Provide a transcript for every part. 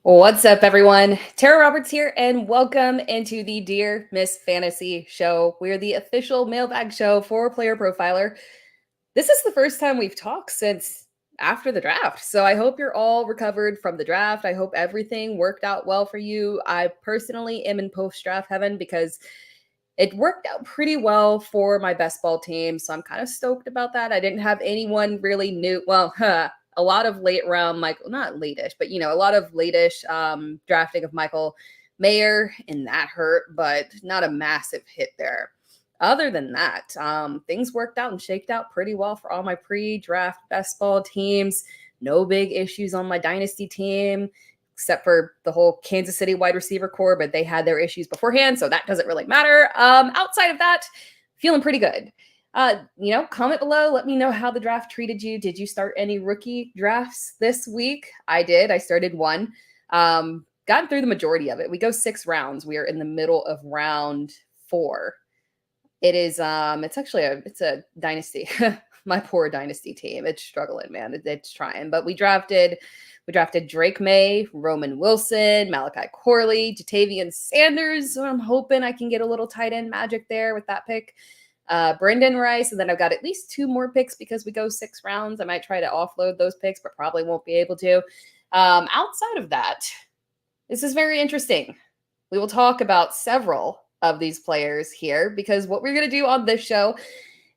What's up, everyone? Tera Roberts here, and welcome into the Dear Miss Fantasy Show. We're the official mailbag show for Player Profiler. This is the first time we've talked since after the draft, so I hope you're all recovered from the draft. I hope everything worked out well for you. I personally am in post-draft heaven because it worked out pretty well for my best ball team, so I'm kind of stoked about that. I didn't have anyone really new. Well, a lot of late round Michael, not latish, but a lot of latish drafting of Michael Mayer, and that hurt, but not a massive hit there. Other than that, things worked out and shaked out pretty well for all my pre-draft best ball teams. No big issues on my dynasty team, except for the whole Kansas City wide receiver core, but they had their issues beforehand, so that doesn't really matter. Outside of that, feeling pretty good. Comment below. Let me know how the draft treated you. Did you start any rookie drafts this week? I did. I started one. Gotten through the majority of it. We go 6 rounds. We are in the middle of round 4. It is, it's a dynasty. My poor dynasty team. It's struggling, man. It's trying. But we drafted Drake May, Roman Wilson, Malachi Corley, Jatavian Sanders. So I'm hoping I can get a little tight end magic there with that pick. Brendan Rice, and then I've got at least 2 more picks because we go 6 rounds. I might try to offload those picks, but probably won't be able to. Outside of that, this is very interesting. We will talk about several of these players here because what we're going to do on this show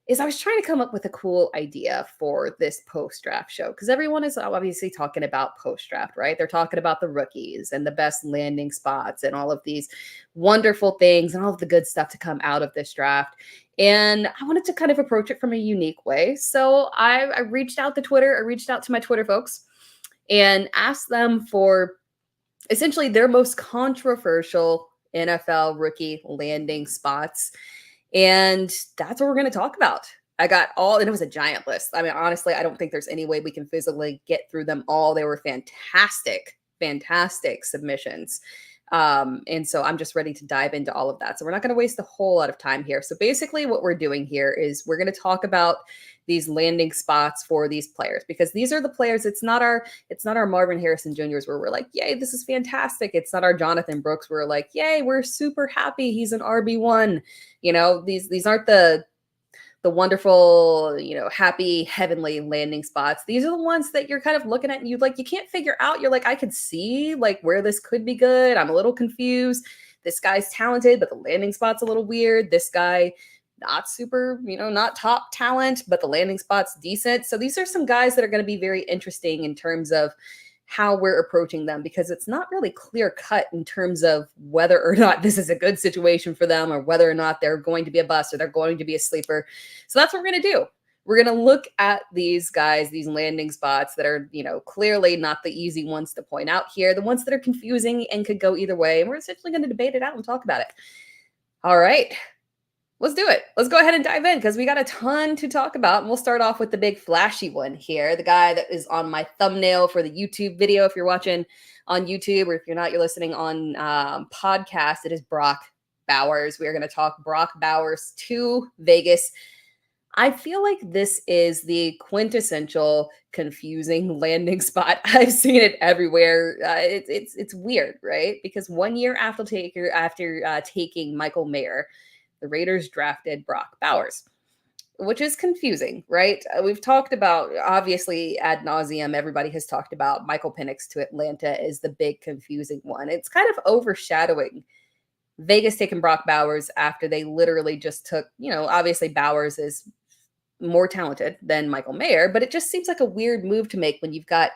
is I was trying to come up with a cool idea for this post-draft show because everyone is obviously talking about post-draft, right? They're talking about the rookies and the best landing spots and all of these wonderful things and all of the good stuff to come out of this draft. And I wanted to kind of approach it from a unique way. So I reached out to Twitter. I reached out to my Twitter folks and asked them for essentially their most controversial NFL rookie landing spots. And that's what we're going to talk about. I got all, and it was a giant list. I mean, honestly, I don't think there's any way we can physically get through them all. They were fantastic submissions. And so I'm just ready to dive into all of that. So we're not going to waste a whole lot of time here. So basically what we're doing here is we're going to talk about these landing spots for these players because these are the players. It's not our Marvin Harrison Jr.'s where we're like, yay, this is fantastic. It's not our Jonathan Brooks. Where we're like, yay, we're super happy. He's an RB1. These aren't the wonderful, happy, heavenly landing spots. These are the ones that you're kind of looking at and you can't figure out. You're like, I could see where this could be good. I'm a little confused. This guy's talented, but the landing spot's a little weird. This guy, not super, not top talent, but the landing spot's decent. So these are some guys that are going to be very interesting in terms of how we're approaching them because it's not really clear cut in terms of whether or not this is a good situation for them or whether or not they're going to be a bust or they're going to be a sleeper. So that's what we're going to do. We're going to look at these guys, these landing spots that are, clearly not the easy ones to point out here, the ones that are confusing and could go either way. And we're essentially going to debate it out and talk about it. All right. Let's do it. Let's go ahead and dive in because we got a ton to talk about. And we'll start off with the big flashy one here. The guy that is on my thumbnail for the YouTube video. If you're watching on YouTube or if you're not, you're listening on podcast, it is Brock Bowers. We are going to talk Brock Bowers to Vegas. I feel like this is the quintessential confusing landing spot. I've seen it everywhere. It's weird, right? Because 1 year after taking Michael Mayer, the Raiders drafted Brock Bowers, which is confusing, right? We've talked about, obviously, ad nauseum. Everybody has talked about Michael Penix to Atlanta is the big confusing one. It's kind of overshadowing Vegas taking Brock Bowers after they literally just took, obviously Bowers is more talented than Michael Mayer, but it just seems like a weird move to make when you've got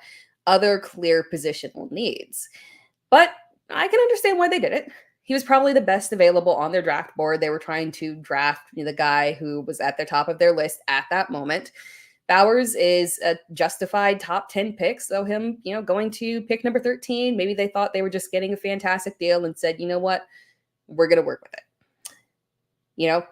other clear positional needs. But I can understand why they did it. He was probably the best available on their draft board. They were trying to draft the guy who was at the top of their list at that moment. Bowers is a justified top 10 pick. So him, going to pick number 13, maybe they thought they were just getting a fantastic deal and said, you know what, we're going to work with it.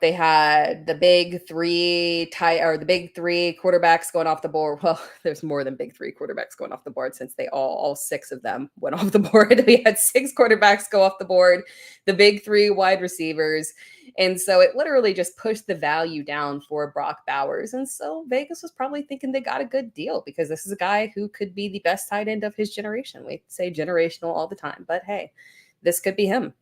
They had the big three quarterbacks going off the board. Well, there's more than big 3 quarterbacks going off the board since they all 6 of them went off the board. We had 6 quarterbacks go off the board, the big 3 wide receivers. And so it literally just pushed the value down for Brock Bowers. And so Vegas was probably thinking they got a good deal because this is a guy who could be the best tight end of his generation. We say generational all the time, but hey, this could be him.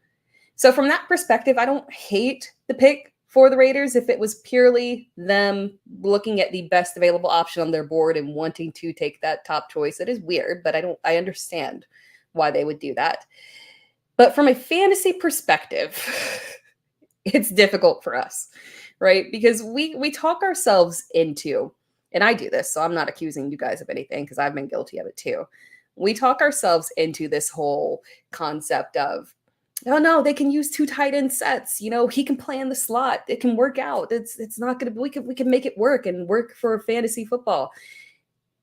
So from that perspective, I don't hate the pick for the Raiders if it was purely them looking at the best available option on their board and wanting to take that top choice. It is weird, but I understand why they would do that. But from a fantasy perspective, it's difficult for us, right? Because we talk ourselves into, and I do this, so I'm not accusing you guys of anything because I've been guilty of it too. We talk ourselves into this whole concept of, oh no, they can use 2 tight end sets. You know, he can play in the slot. It can work out. It's not gonna we can make it work and work for fantasy football.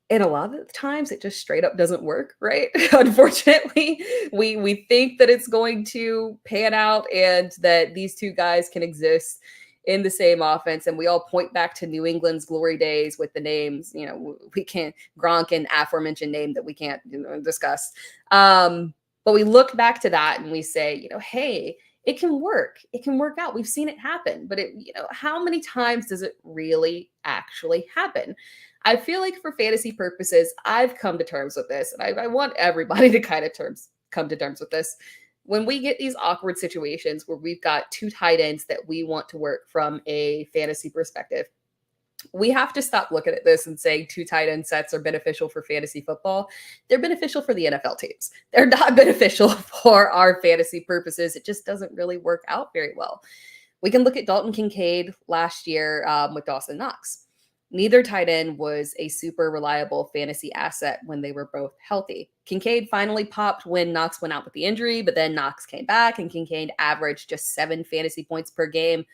And a lot of the times it just straight up doesn't work, right? Unfortunately, we think that it's going to pan out and that these 2 guys can exist in the same offense. And we all point back to New England's glory days with the names, you know, we can't, Gronk and aforementioned name that we can't discuss. But we look back to that and we say, you know, hey, it can work. It can work out. We've seen it happen. But, how many times does it really actually happen? I feel like for fantasy purposes, I've come to terms with this. And I want everybody to kind of come to terms with this. When we get these awkward situations where we've got 2 tight ends that we want to work from a fantasy perspective, we have to stop looking at this and saying 2 tight end sets are beneficial for fantasy football. They're beneficial for the NFL teams. They're not beneficial for our fantasy purposes. It just doesn't really work out very well. We can look at Dalton Kincaid last year with Dawson Knox. Neither tight end was a super reliable fantasy asset when they were both healthy. Kincaid finally popped when Knox went out with the injury, but then Knox came back and Kincaid averaged just 7 fantasy points per game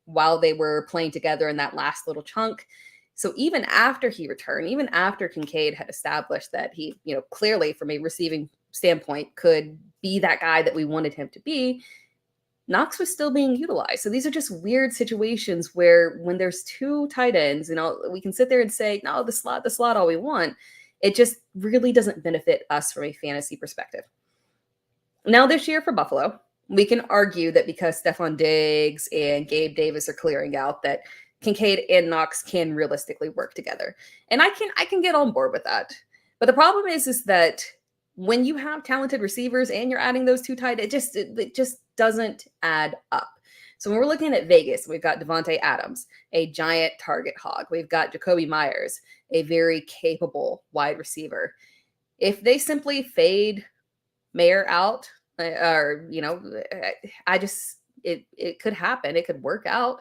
while they were playing together in that last little chunk. So even after he returned, even after Kincaid had established that he, clearly from a receiving standpoint could be that guy that we wanted him to be, Knox was still being utilized. So these are just weird situations where when there's 2 tight ends, we can sit there and say, no, the slot, all we want. It just really doesn't benefit us from a fantasy perspective. Now this year for Buffalo, we can argue that because Stephon Diggs and Gabe Davis are clearing out, that Kincaid and Knox can realistically work together. And I can get on board with that. But the problem is that when you have talented receivers and you're adding those 2 tight, it just doesn't add up. So when we're looking at Vegas, we've got Devontae Adams, a giant target hog. We've got Jacoby Myers, a very capable wide receiver. If they simply fade Mayer out, or it could happen. It could work out,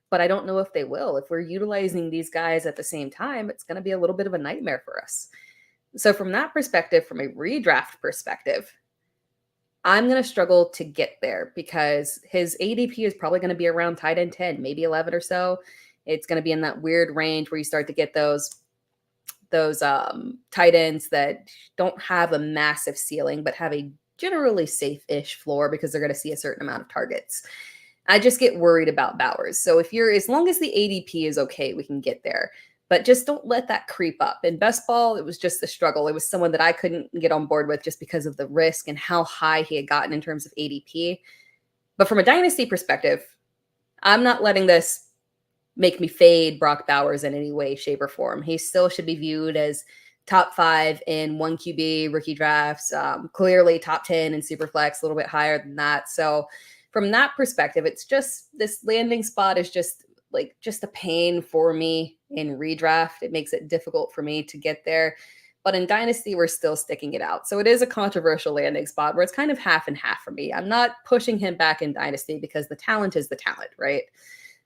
but I don't know if they will. If we're utilizing these guys at the same time, it's going to be a little bit of a nightmare for us. So from that perspective, from a redraft perspective, I'm going to struggle to get there because his ADP is probably going to be around tight end 10, maybe 11 or so. It's going to be in that weird range where you start to get those tight ends that don't have a massive ceiling, but have a generally safe-ish floor because they're going to see a certain amount of targets. I just get worried about Bowers. So as long as the ADP is okay, we can get there. But just don't let that creep up. In best ball, it was just a struggle. It was someone that I couldn't get on board with just because of the risk and how high he had gotten in terms of ADP. But from a dynasty perspective, I'm not letting this make me fade Brock Bowers in any way, shape, or form. He still should be viewed as top 5 in 1 QB rookie drafts, clearly top 10 in Superflex, a little bit higher than that. So from that perspective, it's just this landing spot is just a pain for me in redraft. It makes it difficult for me to get there. But in Dynasty, we're still sticking it out. So it is a controversial landing spot where it's kind of half and half for me. I'm not pushing him back in Dynasty because the talent is the talent, right?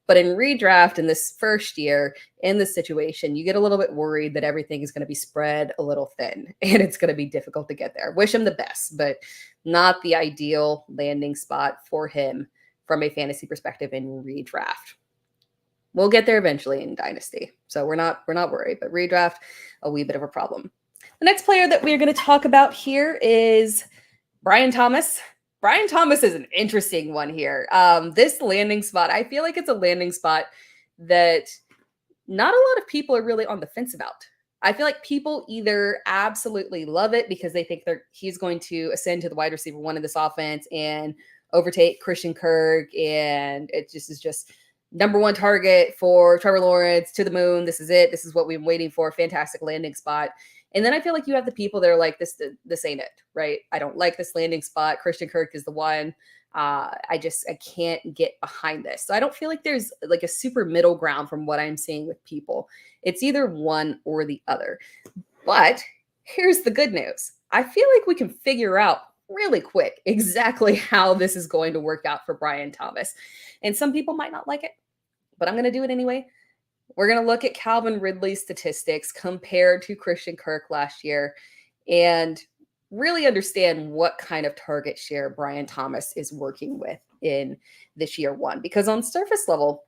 But in redraft in this first year, in this situation, you get a little bit worried that everything is going to be spread a little thin and it's going to be difficult to get there. Wish him the best, but not the ideal landing spot for him from a fantasy perspective in redraft. We'll get there eventually in Dynasty. So we're not worried, but redraft, a wee bit of a problem. The next player that we're going to talk about here is Brian Thomas. Brian Thomas is an interesting one here. This landing spot, I feel like it's a landing spot that not a lot of people are really on the fence about. I feel like people either absolutely love it because they think he's going to ascend to the wide receiver 1 in this offense and overtake Christian Kirk, and it just is just number one target for Trevor Lawrence to the moon. This is it. This is what we've been waiting for. Fantastic landing spot. And then I feel like you have the people that are like, this ain't it, right? I don't like this landing spot. Christian Kirk is the one. I can't get behind this. So I don't feel like there's like a super middle ground from what I'm seeing with people. It's either one or the other. But here's the good news. I feel like we can figure out really quick exactly how this is going to work out for Brian Thomas. And some people might not like it, but I'm going to do it anyway. We're going to look at Calvin Ridley's statistics compared to Christian Kirk last year and really understand what kind of target share Brian Thomas is working with in this year one. Because on surface level,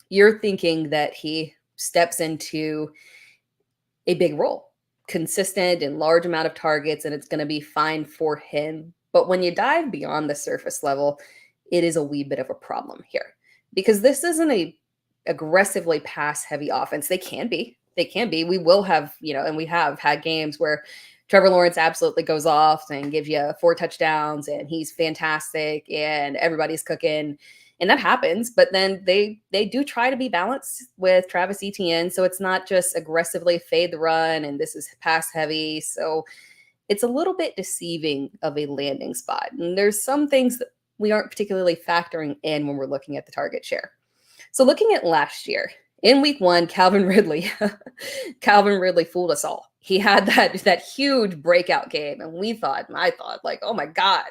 you're thinking that he steps into a big role, consistent and large amount of targets, and it's going to be fine for him. But when you dive beyond the surface level, it is a wee bit of a problem here, because this isn't a aggressively pass heavy offense. They can be. We will have, and we have had games where Trevor Lawrence absolutely goes off and gives you 4 touchdowns and he's fantastic and everybody's cooking. And that happens, but then they do try to be balanced with Travis Etienne. So it's not just aggressively fade the run and this is pass heavy. So it's a little bit deceiving of a landing spot. And there's some things that we aren't particularly factoring in when we're looking at the target share. So looking at last year, in week 1, Calvin Ridley fooled us all. He had that huge breakout game, and I thought like, oh my God,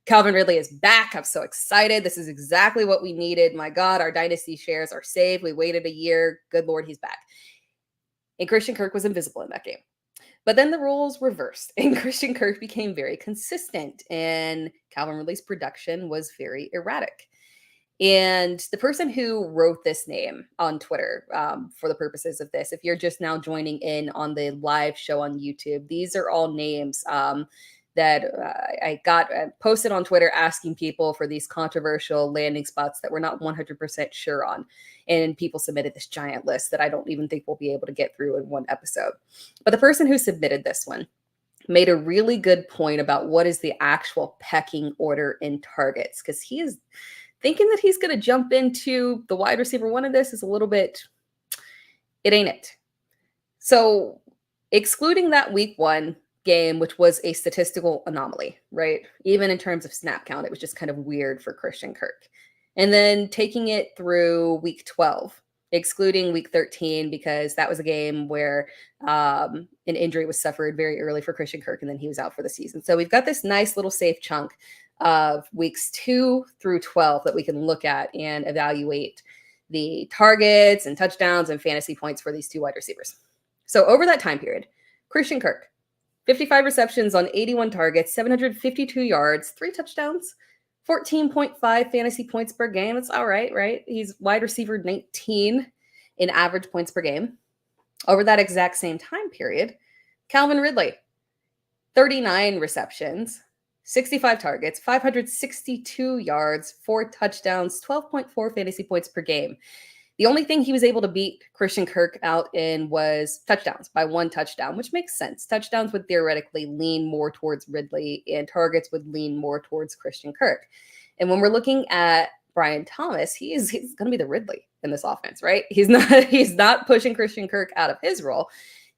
Calvin Ridley is back. I'm so excited. This is exactly what we needed. My God, our dynasty shares are saved. We waited a year. Good Lord, he's back. And Christian Kirk was invisible in that game. But then the roles reversed, and Christian Kirk became very consistent, and Calvin Ridley's production was very erratic. And the person who wrote this name on Twitter, for the purposes of this, if you're just now joining in on the live show on YouTube, these are all names that I got posted on Twitter asking people for these controversial landing spots that we're not 100% sure on. And people submitted this giant list that I don't even think we'll be able to get through in one episode. But the person who submitted this one made a really good point about what is the actual pecking order in targets, because he is thinking that he's going to jump into the wide receiver one of this is a little bit, it ain't it. So excluding that week 1 game, which was a statistical anomaly, right? Even in terms of snap count, it was just kind of weird for Christian Kirk. And then taking it through week 12, excluding week 13, because that was a game where an injury was suffered very early for Christian Kirk, and then he was out for the season. So we've got this nice little safe chunk of weeks 2 through 12 that we can look at and evaluate the targets and touchdowns and fantasy points for these 2 wide receivers. So over that time period, Christian Kirk, 55 receptions on 81 targets, 752 yards, 3 touchdowns, 14.5 fantasy points per game. It's all right, right? He's wide receiver 19 in average points per game. Over that exact same time period, Calvin Ridley, 39 receptions, 65 targets, 562 yards, 4 touchdowns, 12.4 fantasy points per game. The only thing he was able to beat Christian Kirk out in was touchdowns by 1 touchdown, which makes sense. Touchdowns would theoretically lean more towards Ridley and targets would lean more towards Christian Kirk. And when we're looking at Brian Thomas, he's going to be the Ridley in this offense, right? He's not pushing Christian Kirk out of his role.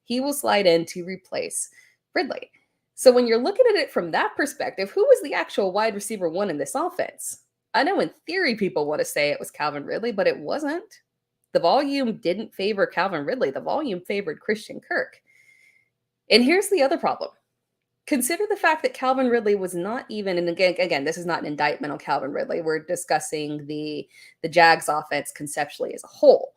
He will slide in to replace Ridley. So when you're looking at it from that perspective, who was the actual wide receiver 1 in this offense? I know in theory people want to say it was Calvin Ridley, but it wasn't. The volume didn't favor Calvin Ridley. The volume favored Christian Kirk. And here's the other problem. Consider the fact that Calvin Ridley was not even, and again, this is not an indictment on Calvin Ridley. We're discussing the Jags offense conceptually as a whole.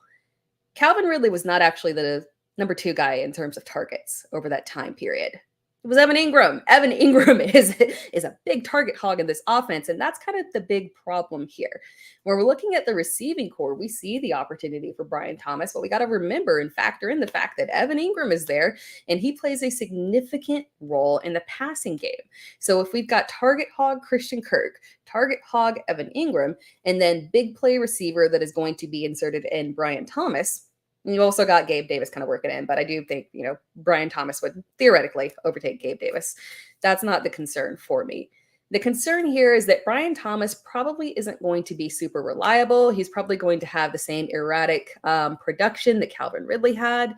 Calvin Ridley was not actually the number 2 guy in terms of targets over that time period. It was Evan Ingram. Evan Ingram is a big target hog in this offense, and that's kind of the big problem here. When we're looking at the receiving core, we see the opportunity for Brian Thomas, but we got to remember and factor in the fact that Evan Ingram is there, and he plays a significant role in the passing game. So if we've got target hog Christian Kirk, target hog Evan Ingram, and then big play receiver that is going to be inserted in Brian Thomas, and you also got Gabe Davis kind of working in, but I do think, Brian Thomas would theoretically overtake Gabe Davis. That's not the concern for me. The concern here is that Brian Thomas probably isn't going to be super reliable. He's probably going to have the same erratic production that Calvin Ridley had.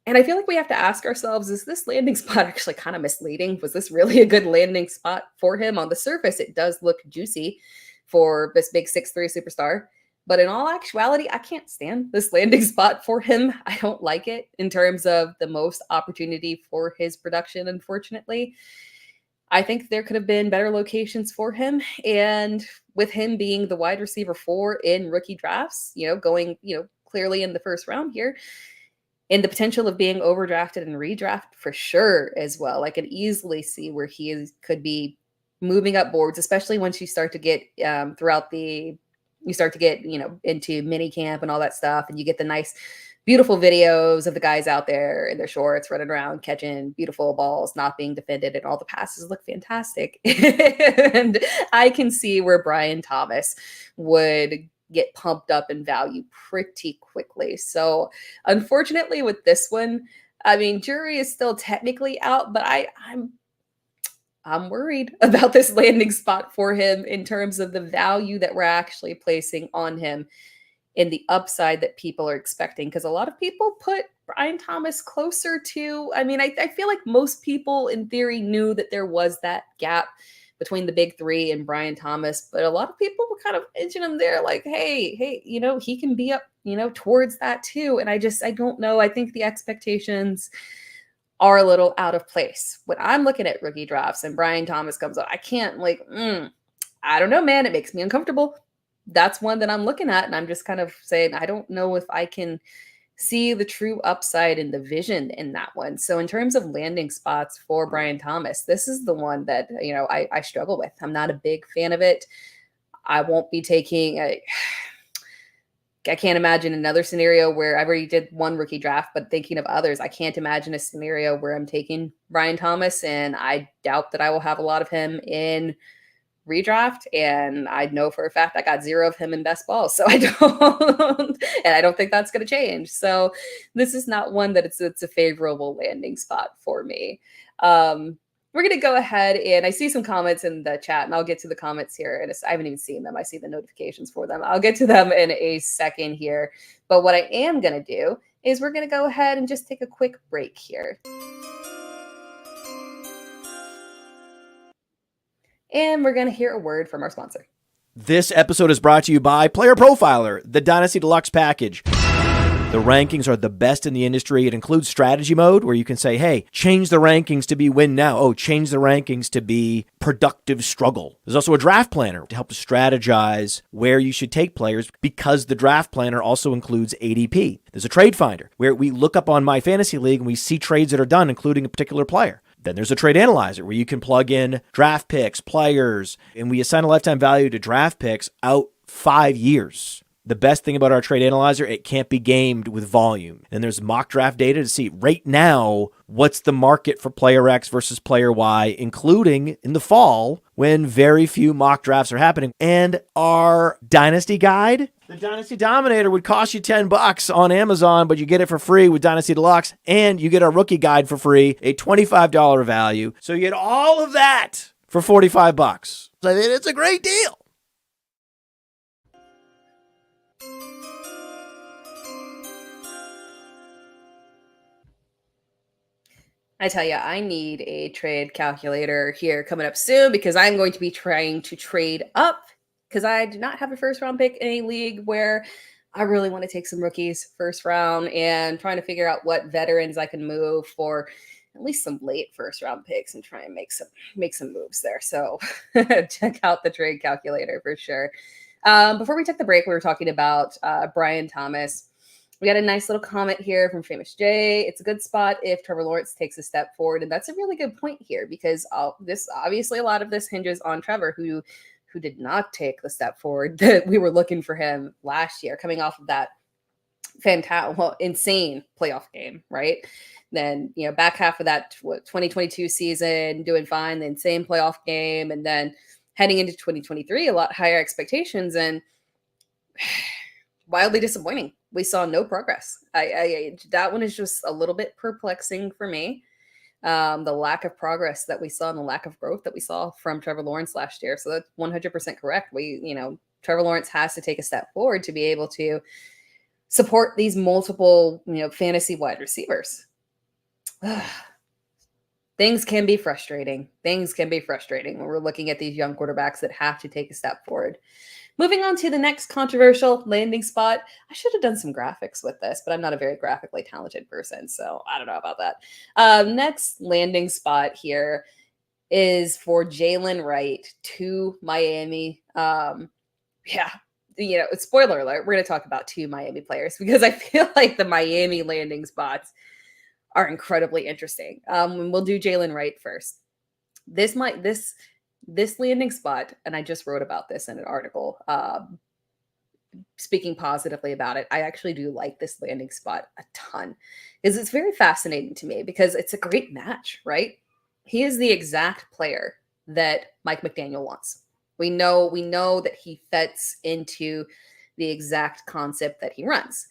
And I feel like we have to ask ourselves, is this landing spot actually kind of misleading? Was this really a good landing spot for him? On the surface, it does look juicy for this big 6'3" superstar. But in all actuality, I can't stand this landing spot for him. I don't like it in terms of the most opportunity for his production, unfortunately. I think there could have been better locations for him. And with him being the wide receiver 4 in rookie drafts, going, clearly in the first round here, and the potential of being overdrafted and redrafted for sure as well. I could easily see where could be moving up boards, especially once you start to get into mini camp and all that stuff. And you get the nice, beautiful videos of the guys out there in their shorts running around, catching beautiful balls, not being defended. And all the passes look fantastic. And I can see where Brian Thomas would get pumped up in value pretty quickly. So unfortunately with this one, I mean, jury is still technically out, but I'm worried about this landing spot for him in terms of the value that we're actually placing on him in the upside that people are expecting. Because a lot of people put Brian Thomas closer to, I feel like most people in theory knew that there was that gap between the big 3 and Brian Thomas, but a lot of people were kind of edging him there like, hey, he can be up, towards that too. And I don't know. I think the expectations are a little out of place. When I'm looking at rookie drafts and Brian Thomas comes up, I can't I don't know, man. It makes me uncomfortable. That's one that I'm looking at. And I'm just kind of saying, I don't know if I can see the true upside and the vision in that one. So in terms of landing spots for Brian Thomas, this is the one that, I struggle with. I'm not a big fan of it. I won't be taking I can't imagine another scenario where I already did one rookie draft, but thinking of others, I can't imagine a scenario where I'm taking Brian Thomas, and I doubt that I will have a lot of him in redraft. And I know for a fact I got 0 of him in best ball. So I don't, and I don't think that's going to change. So this is not one that it's a favorable landing spot for me. We're going to go ahead, and I see some comments in the chat, and I'll get to the comments here. And I haven't even seen them. I see the notifications for them. I'll get to them in a second here. But what I am going to do is we're going to go ahead and just take a quick break here. And we're going to hear a word from our sponsor. This episode is brought to you by Player Profiler, the Dynasty Deluxe package. The rankings are the best in the industry. It includes strategy mode where you can say, hey, change the rankings to be win now. Oh, change the rankings to be productive struggle. There's also a draft planner to help strategize where you should take players because the draft planner also includes ADP. There's a trade finder where we look up on My Fantasy League and we see trades that are done, including a particular player. Then there's a trade analyzer where you can plug in draft picks, players, and we assign a lifetime value to draft picks out 5 years. The best thing about our trade analyzer, it can't be gamed with volume. And there's mock draft data to see right now what's the market for player X versus player Y, including in the fall when very few mock drafts are happening. And our Dynasty guide, the Dynasty Dominator, would cost you $10 on Amazon, but you get it for free with Dynasty Deluxe, and you get our rookie guide for free, a $25 value. So you get all of that for $45. So it's a great deal. I tell you, I need a trade calculator here coming up soon because I'm going to be trying to trade up because I do not have a first round pick in a league where I really want to take some rookies first round and trying to figure out what veterans I can move for at least some late first round picks and try and make some moves there. So check out the trade calculator for sure. Before we took the break, we were talking about Brian Thomas. We got a nice little comment here from Famous J. It's a good spot if Trevor Lawrence takes a step forward. And that's a really good point here because this obviously a lot of this hinges on Trevor, who did not take the step forward that we were looking for him last year, coming off of that insane playoff game, right? Then, back half of that 2022 season, doing fine, the insane playoff game, and then heading into 2023, a lot higher expectations and wildly disappointing. We saw no progress. That one is just a little bit perplexing for me. the lack of progress that we saw and the lack of growth that we saw from Trevor Lawrence last year. So that's 100% correct. Trevor Lawrence has to take a step forward to be able to support these multiple, fantasy wide receivers. Things can be frustrating. Things can be frustrating when we're looking at these young quarterbacks that have to take a step forward. Moving on to the next controversial landing spot. I should have done some graphics with this, but I'm not a very graphically talented person, so I don't know about that. Next landing spot here is for Jaylen Wright to Miami. Spoiler alert, we're going to talk about 2 Miami players because I feel like the Miami landing spots are incredibly interesting. We'll do Jaylen Wright first. This landing spot, and I just wrote about this in an article, speaking positively about it. I actually do like this landing spot a ton because it's very fascinating to me because it's a great match, right? He is the exact player that Mike McDaniel wants. We know that he fits into the exact concept that he runs.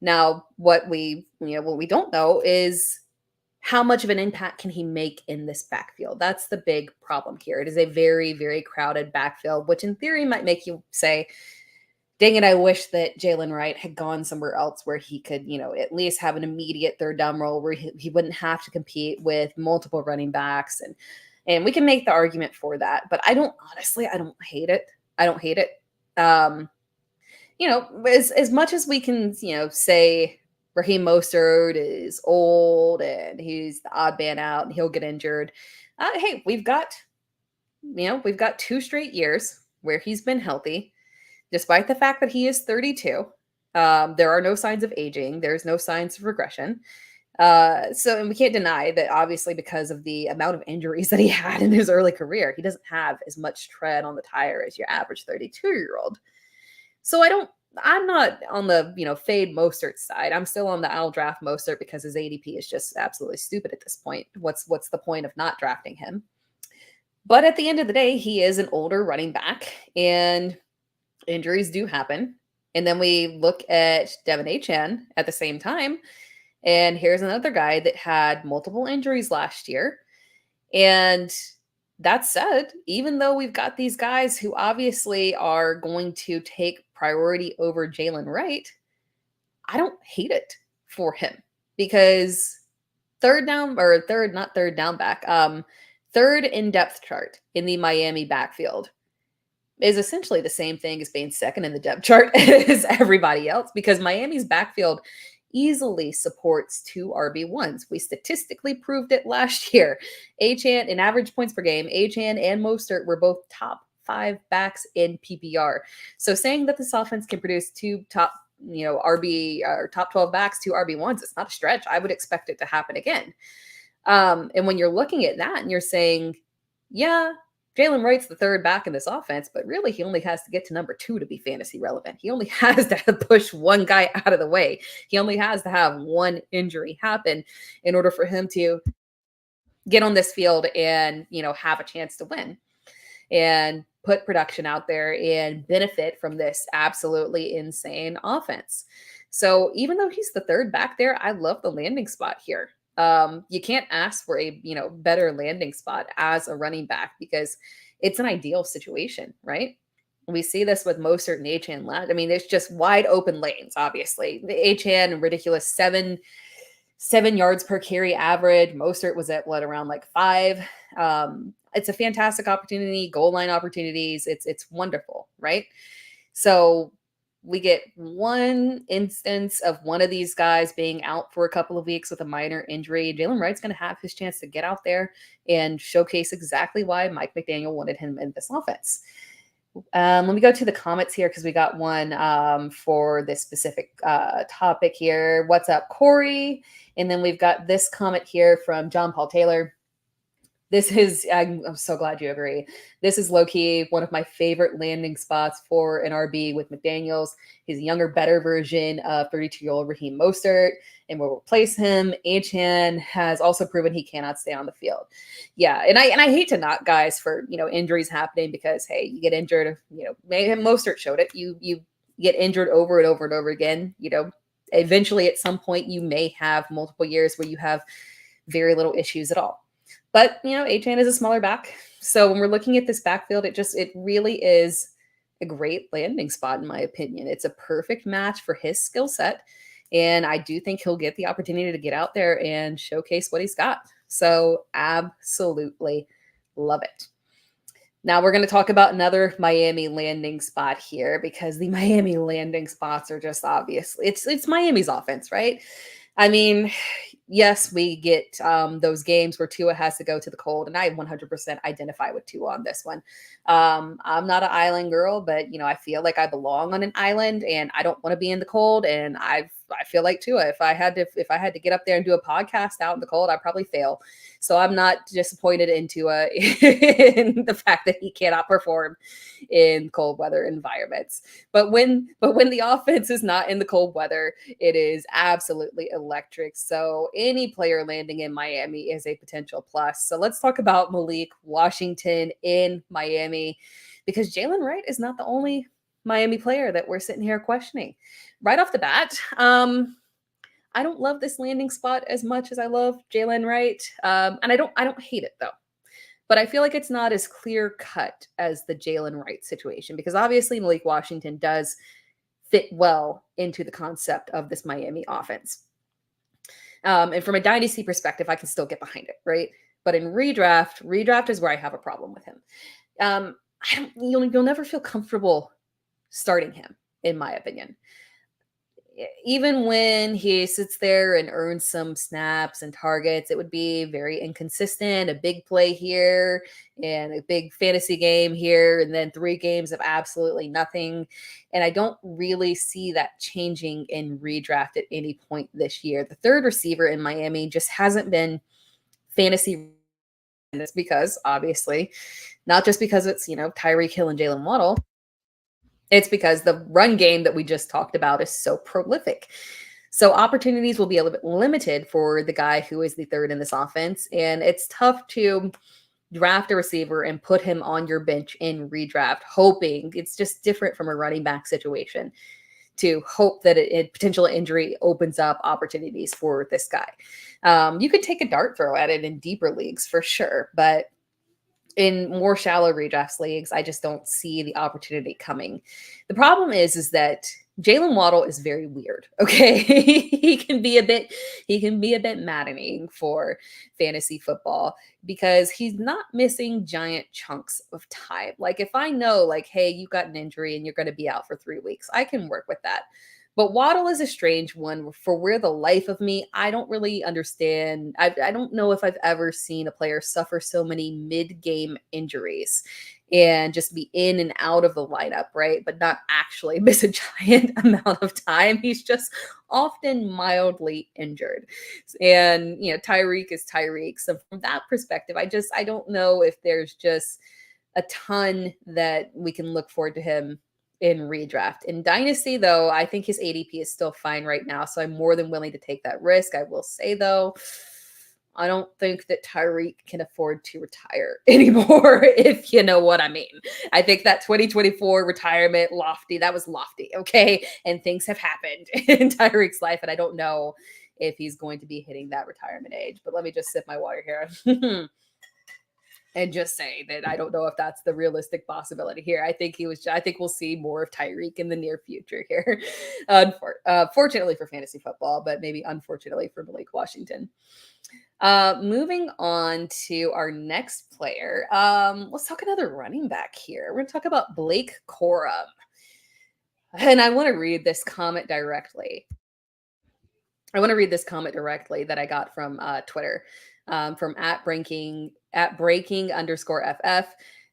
Now, what we don't know is how much of an impact can he make in this backfield? That's the big problem here. It is a very, very crowded backfield, which in theory might make you say, dang it, I wish that Jaylen Wright had gone somewhere else where he could, at least have an immediate third down role where he wouldn't have to compete with multiple running backs. And we can make the argument for that. But I don't hate it. I don't hate it. As much as we can, say Raheem Mostert is old and he's the odd man out and he'll get injured. Hey, we've got 2 straight years where he's been healthy, despite the fact that he is 32. There are no signs of aging. There's no signs of regression. And we can't deny that obviously because of the amount of injuries that he had in his early career, he doesn't have as much tread on the tire as your average 32-year-old. So I'm not on the, fade Mostert side. I'm still on the I'll draft Mostert because his ADP is just absolutely stupid at this point. What's the point of not drafting him? But at the end of the day, he is an older running back and injuries do happen. And then we look at Devin Achane at the same time. And here's another guy that had multiple injuries last year. And that said, even though we've got these guys who obviously are going to take priority over Jaylen Wright, I don't hate it for him because third in depth chart in the Miami backfield is essentially the same thing as being second in the depth chart as everybody else because Miami's backfield easily supports 2 RB1s. We statistically proved it last year. Achane in average points per game, Achane and Mostert were both top 5 backs in PPR. So saying that this offense can produce 2 top, RB or top 12 backs, 2 RB1s, it's not a stretch. I would expect it to happen again. And when you're looking at that and you're saying, yeah, Jaylen Wright's the third back in this offense, but really he only has to get to number 2 to be fantasy relevant. He only has to push one guy out of the way. He only has to have one injury happen in order for him to get on this field and, have a chance to win and put production out there and benefit from this absolutely insane offense. So even though he's the third back there, I love the landing spot here. You can't ask for a, better landing spot as a running back because it's an ideal situation, right? We see this with Mostert and Achane. I mean, there's just wide open lanes, obviously. The Achane, ridiculous 7 yards per carry average. Mostert was at around like 5. It's a fantastic opportunity, goal line opportunities. It's wonderful, right? So we get one instance of one of these guys being out for a couple of weeks with a minor injury. Jaylen Wright's going to have his chance to get out there and showcase exactly why Mike McDaniel wanted him in this offense. Let me go to the comments here because we got one for this specific topic here. What's up, Corey? And then we've got this comment here from John Paul Taylor. This is, I'm so glad you agree. This is low-key one of my favorite landing spots for an RB with McDaniels. He's a younger, better version of 32-year-old Raheem Mostert, and we'll replace him. Achane has also proven he cannot stay on the field. Yeah, and I hate to knock guys for, injuries happening because, hey, you get injured, maybe Mostert showed it. You get injured over and over and over again. Eventually at some point you may have multiple years where you have very little issues at all. But, Achane is a smaller back. So when we're looking at this backfield, it really is a great landing spot, in my opinion. It's a perfect match for his skill set. And I do think he'll get the opportunity to get out there and showcase what he's got. So absolutely love it. Now we're going to talk about another Miami landing spot here, because the Miami landing spots are just obviously, it's Miami's offense, right? I mean, yes, we get those games where Tua has to go to the cold, and I 100% identify with Tua on this one. I'm not an island girl, but I feel like I belong on an island, and I don't want to be in the cold. And I feel like Tua, if I had to get up there and do a podcast out in the cold, I'd probably fail. So I'm not disappointed in Tua in the fact that he cannot perform in cold weather environments. But when the offense is not in the cold weather, it is absolutely electric. So any player landing in Miami is a potential plus. So let's talk about Malik Washington in Miami, because Jaylen Wright is not the only Miami player that we're sitting here questioning. Right off the bat, I don't love this landing spot as much as I love Jaylen Wright. And I don't hate it though. But I feel like it's not as clear cut as the Jaylen Wright situation, because obviously Malik Washington does fit well into the concept of this Miami offense. And from a dynasty perspective, I can still get behind it, right? But in redraft is where I have a problem with him. You'll never feel comfortable starting him, in my opinion. Even when he sits there and earns some snaps and targets, it would be very inconsistent. A big play here and a big fantasy game here, and then 3 games of absolutely nothing. And I don't really see that changing in redraft at any point this year. The third receiver in Miami just hasn't been fantasy. And it's because, obviously, not just because it's, Tyreek Hill and Jaylen Waddle. It's because the run game that we just talked about is so prolific. So opportunities will be a little bit limited for the guy who is the third in this offense. And it's tough to draft a receiver and put him on your bench in redraft, hoping it's just different from a running back situation, to hope that a potential injury opens up opportunities for this guy. You could take a dart throw at it in deeper leagues for sure, but in more shallow redraft leagues, I just don't see the opportunity coming. The problem is that Jaylen Waddle is very weird. Okay. he can be a bit maddening for fantasy football, because he's not missing giant chunks of time. Like if I know, like, hey, you got an injury and you're going to be out for 3 weeks, I can work with that. But Waddle is a strange one, for where the life of me, I don't really understand. I don't know if I've ever seen a player suffer so many mid-game injuries and just be in and out of the lineup, right? But not actually miss a giant amount of time. He's just often mildly injured. And, Tyreek is Tyreek. So from that perspective, I don't know if there's just a ton that we can look forward to him in redraft. In Dynasty, though, I think his ADP is still fine right now, so I'm more than willing to take that risk. I will say, though, I don't think that Tyreek can afford to retire anymore, if you know what I mean. I think that 2024 retirement that was lofty, okay? And things have happened in Tyreek's life, and I don't know if he's going to be hitting that retirement age. But let me just sip my water here. And just say that I don't know if that's the realistic possibility here. I think we'll see more of Tyreek in the near future here. Fortunately for fantasy football, but maybe unfortunately for Malik Washington. Moving on to our next player. Let's talk another running back here. We're going to talk about Blake Corum. And I want to read this comment directly. That I got from Twitter, from @breaking_ff.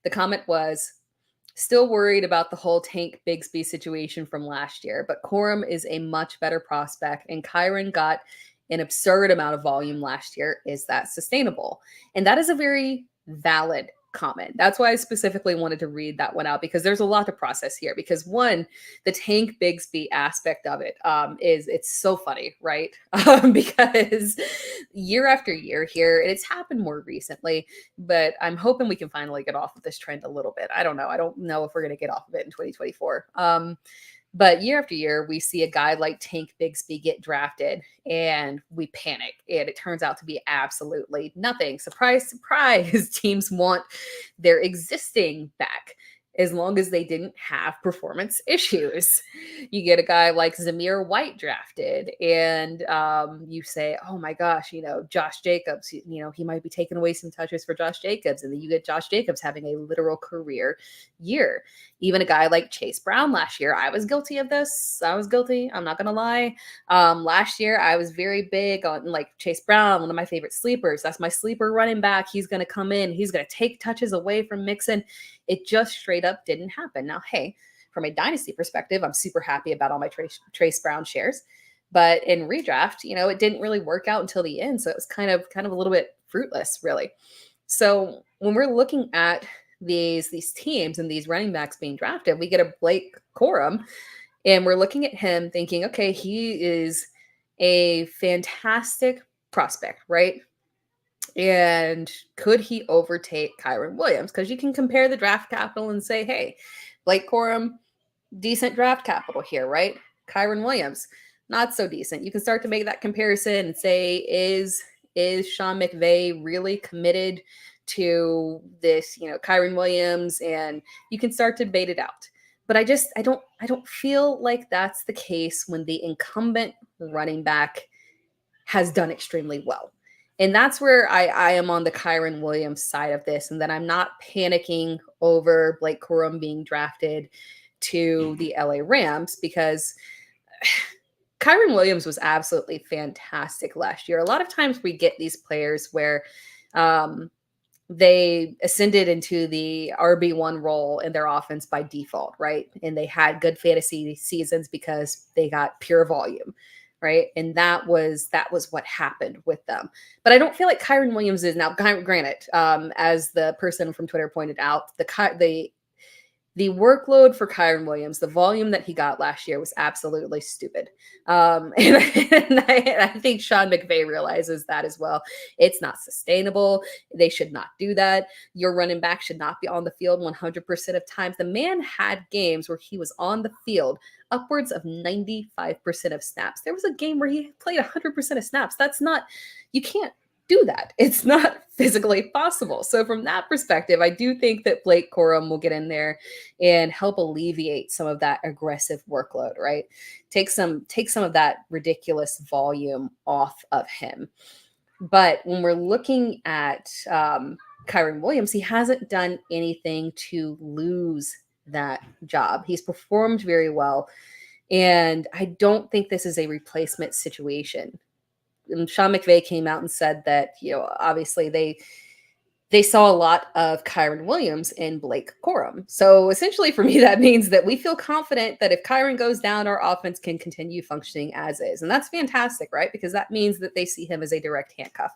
The comment was, still worried about the whole Tank Bigsby situation from last year, but Corum is a much better prospect, and Kyron got an absurd amount of volume last year. Is that sustainable? And that is a very valid comment. That's why I specifically wanted to read that one out, because there's a lot to process here. Because one, the Tank Bigsby aspect of it it's so funny, right? Because year after year here, and it's happened more recently, but I'm hoping we can finally get off of this trend a little bit. I don't know if we're going to get off of it in 2024. But year after year, we see a guy like Tank Bigsby get drafted and we panic. And it turns out to be absolutely nothing. Surprise, surprise. Teams want their existing back as long as they didn't have performance issues. You get a guy like Zamir White drafted, and you say, oh my gosh, Josh Jacobs, he might be taking away some touches for Josh Jacobs. And then you get Josh Jacobs having a literal career year. Even a guy like Chase Brown last year, I was guilty of this. I was guilty. I'm not going to lie. Last year, I was very big on like Chase Brown, one of my favorite sleepers. That's my sleeper running back. He's going to come in. He's going to take touches away from Mixon. It just straight up didn't happen. Now, hey, from a dynasty perspective, I'm super happy about all my Trace Brown shares. But in redraft, it didn't really work out until the end. So it was kind of a little bit fruitless, really. So when we're looking at these teams and these running backs being drafted, we get a Blake Corum, and we're looking at him thinking, okay, he is a fantastic prospect, right? And could he overtake Kyren Williams? Because you can compare the draft capital and say, hey, Blake Corum, decent draft capital here, right? Kyren Williams, not so decent. You can start to make that comparison and say, is Sean McVay really committed to this, Kyren Williams? And you can start to debate it out. But I don't feel like that's the case when the incumbent running back has done extremely well. And that's where I am on the Kyren Williams side of this. And then I'm not panicking over Blake Corum being drafted to the LA Rams, because Kyren Williams was absolutely fantastic last year. A lot of times we get these players where they ascended into the RB1 role in their offense by default, right? And they had good fantasy seasons because they got pure volume, right? And that was what happened with them. But I don't feel like Kyren Williams is now, granted, as the person from Twitter pointed out, the workload for Kyren Williams, the volume that he got last year was absolutely stupid. And I think Sean McVay realizes that as well. It's not sustainable. They should not do that. Your running back should not be on the field 100% of times. The man had games where he was on the field upwards of 95% of snaps. There was a game where he played 100% of snaps. You can't do that. It's not physically possible. So from that perspective, I do think that Blake Corum will get in there and help alleviate some of that aggressive workload, right? Take some of that ridiculous volume off of him. But when we're looking at Kyren Williams, he hasn't done anything to lose that job. He's performed very well. And I don't think this is a replacement situation. And Sean McVay came out and said that, obviously they saw a lot of Kyren Williams in Blake Corum. So essentially for me, that means that we feel confident that if Kyren goes down, our offense can continue functioning as is. And that's fantastic, right? Because that means that they see him as a direct handcuff.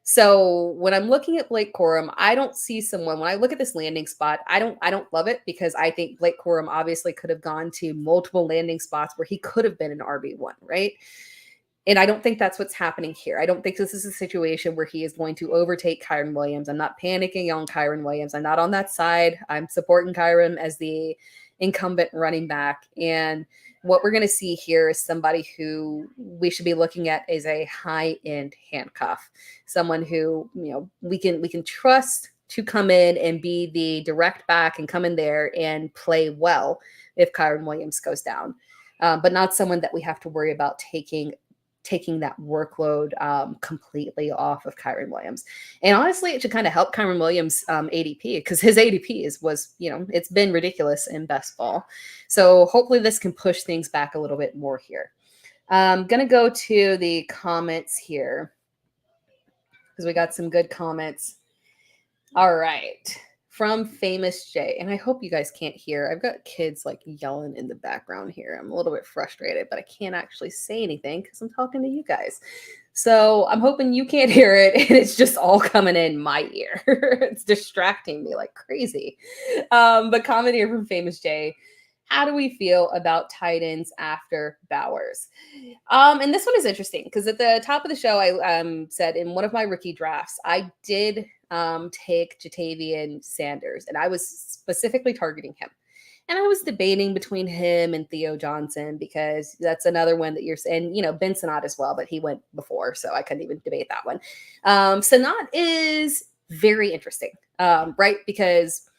So when I'm looking at Blake Corum, I don't see someone, when I look at this landing spot, I don't love it, because I think Blake Corum obviously could have gone to multiple landing spots where he could have been an RB1, right? And I don't think that's what's happening here. I don't think this is a situation where he is going to overtake Kyren Williams. I'm not panicking on Kyren Williams. I'm not on that side. I'm supporting Kyren as the incumbent running back. And what we're going to see here is somebody who we should be looking at as a high-end handcuff, someone who, we can trust to come in and be the direct back and come in there and play well if Kyren Williams goes down, but not someone that we have to worry about taking that workload completely off of Kyren Williams. And honestly, it should kind of help Kyren Williams ADP, because his ADP was, it's been ridiculous in best ball. So hopefully this can push things back a little bit more here. I'm going to go to the comments here, because we got some good comments. All right. From Famous J. And I hope you guys can't hear. I've got kids like yelling in the background here. I'm a little bit frustrated, but I can't actually say anything because I'm talking to you guys. So I'm hoping you can't hear it, and it's just all coming in my ear. It's distracting me like crazy. But comment here from Famous J. How do we feel about tight ends after Bowers? And this one is interesting because at the top of the show, I said in one of my rookie drafts, I did take Jatavian Sanders, and I was specifically targeting him. And I was debating between him and Theo Johnson because that's another one that you're saying, Ben Sanat as well, but he went before, so I couldn't even debate that one. Sanat is very interesting, right? Because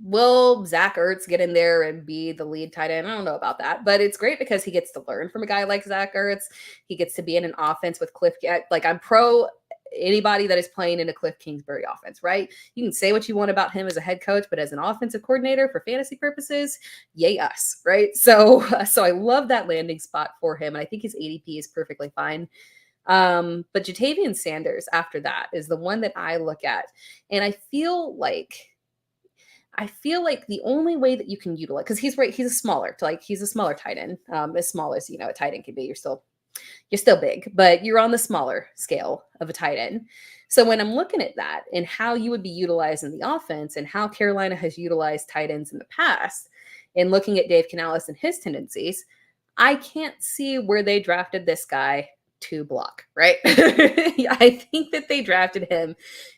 will Zach Ertz get in there and be the lead tight end? I don't know about that, but it's great because he gets to learn from a guy like Zach Ertz. He gets to be in an offense with Cliff. Like, I'm pro anybody that is playing in a Cliff Kingsbury offense, right? You can say what you want about him as a head coach, but as an offensive coordinator for fantasy purposes, yay us, right? So I love that landing spot for him, and I think his ADP is perfectly fine. But Jatavian Sanders after that is the one that I look at, and I feel like the only way that you can utilize, because he's a smaller tight end, as small as a tight end can be. You're still big, but you're on the smaller scale of a tight end. So when I'm looking at that and how you would be utilized in the offense and how Carolina has utilized tight ends in the past, and looking at Dave Canales and his tendencies, I can't see where they drafted this guy to block, right? I think that they drafted him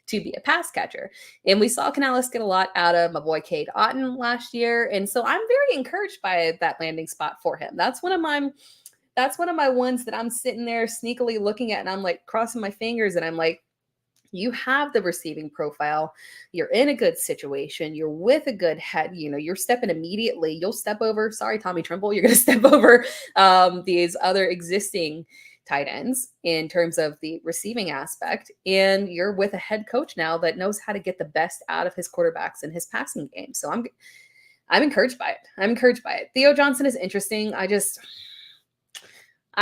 to be a pass catcher. And we saw Canales get a lot out of my boy Cade Otton last year. And so I'm very encouraged by that landing spot for him. That's one of my ones that I'm sitting there sneakily looking at, and I'm like crossing my fingers, and I'm like, you have the receiving profile. You're in a good situation. You're with a good head. You're stepping immediately. You'll step over. Sorry, Tommy Tremble. You're going to step over these other existing tight ends in terms of the receiving aspect. And you're with a head coach now that knows how to get the best out of his quarterbacks in his passing game. So I'm encouraged by it. Theo Johnson is interesting. I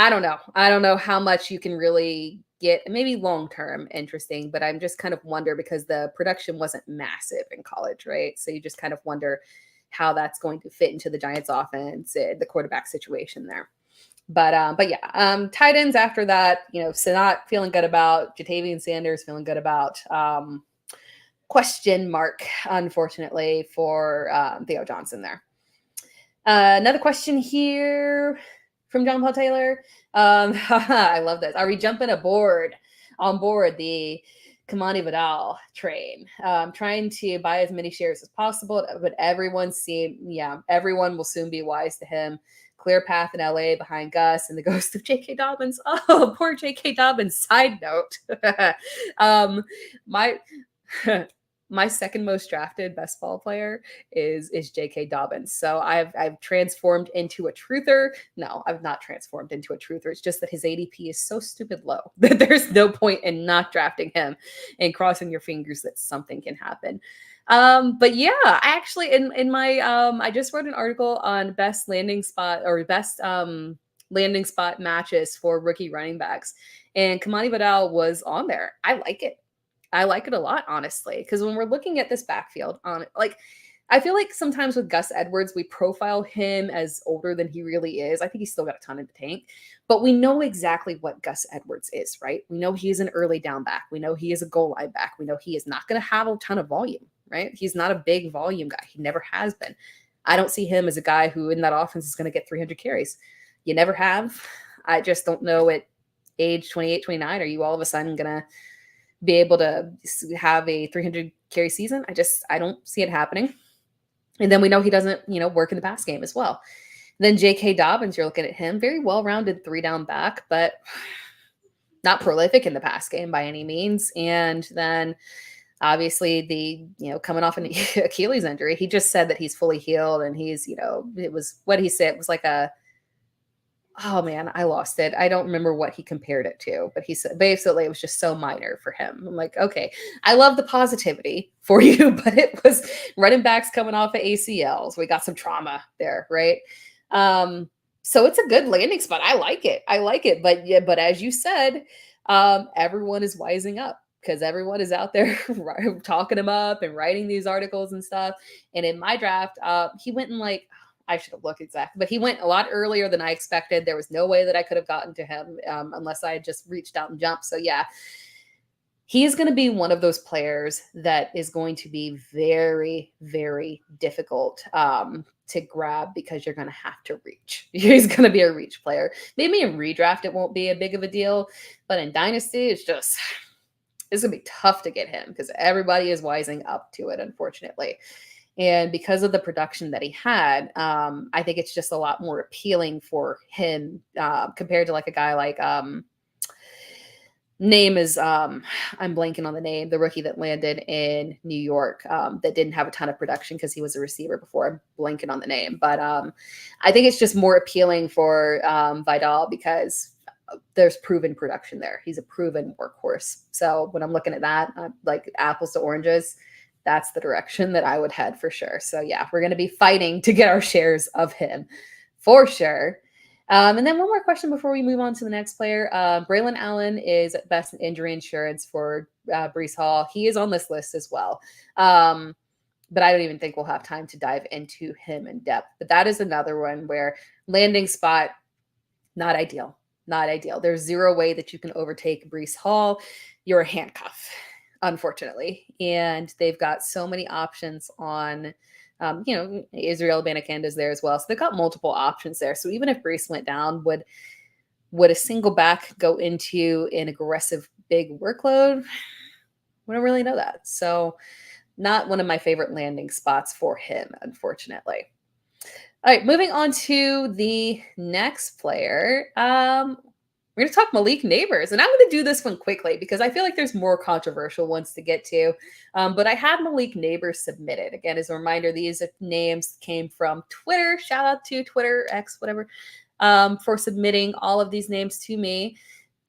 don't know. I don't know how much you can really get, maybe long-term interesting, but I'm just kind of wonder because the production wasn't massive in college, right? So you just kind of wonder how that's going to fit into the Giants offense and the quarterback situation there. But yeah, tight ends after that, Sanat feeling good about, Jatavian Sanders feeling good about, question mark, unfortunately, for Theo Johnson there. Another question here from John Paul Taylor. I love this. Are we jumping on board the Kimani Vidal train? Trying to buy as many shares as possible, but everyone will soon be wise to him. Clear path in LA behind Gus and the ghost of J.K. Dobbins. Oh, poor J.K. Dobbins. Side note. My second most drafted best ball player is J.K. Dobbins. So I've transformed into a truther. No, I've not transformed into a truther. It's just that his ADP is so stupid low that there's no point in not drafting him and crossing your fingers that something can happen. But yeah, I actually in my I just wrote an article on best landing spot or best landing spot matches for rookie running backs, and Kimani Vidal was on there. I like it a lot, honestly, because when we're looking at this backfield, I feel like sometimes with Gus Edwards, we profile him as older than he really is. I think he's still got a ton in the tank, but we know exactly what Gus Edwards is, right? We know he is an early down back. We know he is a goal line back. We know he is not going to have a ton of volume, right? He's not a big volume guy. He never has been. I don't see him as a guy who in that offense is going to get 300 carries. You never have. I just don't know at age 28, 29, are you all of a sudden going to be able to have a 300 carry season? I don't see it happening. And then we know he doesn't, work in the pass game as well. Then J.K. Dobbins, you're looking at him, very well-rounded 3-down back, but not prolific in the pass game by any means. And then obviously coming off an Achilles injury, he just said that he's fully healed and he's, it was what he said. It was like oh man, I lost it. I don't remember what he compared it to, but he said basically it was just so minor for him. I'm like, okay, I love the positivity for you, but it was running backs coming off of ACLs. We got some trauma there, right? So it's a good landing spot. I like it. But as you said, everyone is wising up because everyone is out there talking him up and writing these articles and stuff. And in my draft, he went in I should have looked exactly, but he went a lot earlier than I expected. There was no way that I could have gotten to him unless I had just reached out and jumped. So yeah, he's going to be one of those players that is going to be very, very difficult to grab because you're going to have to reach. He's going to be a reach player. Maybe in redraft, it won't be a big of a deal, but in Dynasty, it's going to be tough to get him because everybody is wising up to it, unfortunately. And because of the production that he had, I think it's just a lot more appealing for him compared to like a guy like name is I'm blanking on the name, the rookie that landed in New York that didn't have a ton of production because he was a receiver before. I'm blanking on the name, but I think it's just more appealing for Vidal because there's proven production there. He's a proven workhorse. So when I'm looking at that, like apples to oranges, that's the direction that I would head for sure. So yeah, we're going to be fighting to get our shares of him for sure. And then one more question before we move on to the next player. Braylon Allen is best in injury insurance for Breece Hall. He is on this list as well. But I don't even think we'll have time to dive into him in depth. But that is another one where landing spot, not ideal. Not ideal. There's zero way that you can overtake Breece Hall. You're a handcuff, unfortunately. And they've got so many options on, Israel Abanikanda's there as well. So they've got multiple options there. So even if Breece went down, would a single back go into an aggressive big workload? We don't really know that. So not one of my favorite landing spots for him, unfortunately. All right, moving on to the next player. We're going to talk Malik Nabers, and I'm going to do this one quickly because I feel like there's more controversial ones to get to. But I had Malik Nabers submitted. Again, as a reminder, these names came from Twitter. Shout out to Twitter, X, whatever, for submitting all of these names to me.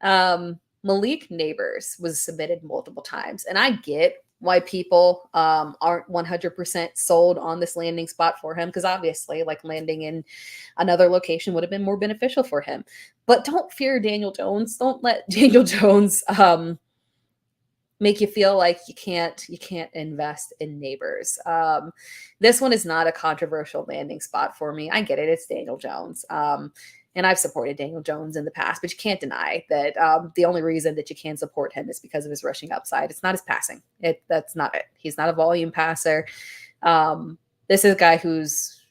Malik Nabers was submitted multiple times, and I get why people aren't 100% sold on this landing spot for him, because obviously like landing in another location would have been more beneficial for him. But don't fear Daniel Jones. Don't let Daniel Jones make you feel like you can't invest in Nabers. This one is not a controversial landing spot for me. I get it. It's Daniel Jones. And I've supported Daniel Jones in the past, but you can't deny that the only reason that you can support him is because of his rushing upside. It's not his passing. That's not it. He's not a volume passer. This is a guy whose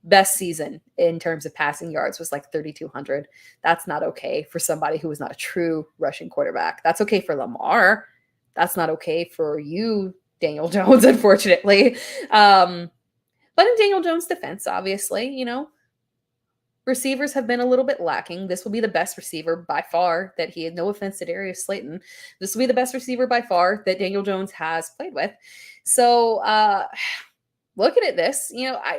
best season in terms of passing yards was like 3,200. That's not okay for somebody who is not a true rushing quarterback. That's okay for Lamar. That's not okay for you, Daniel Jones, unfortunately. But in Daniel Jones' defense, obviously, receivers have been a little bit lacking. This will be the best receiver by far that he had. No offense to Darius Slayton. This will be the best receiver by far that Daniel Jones has played with. So looking at this,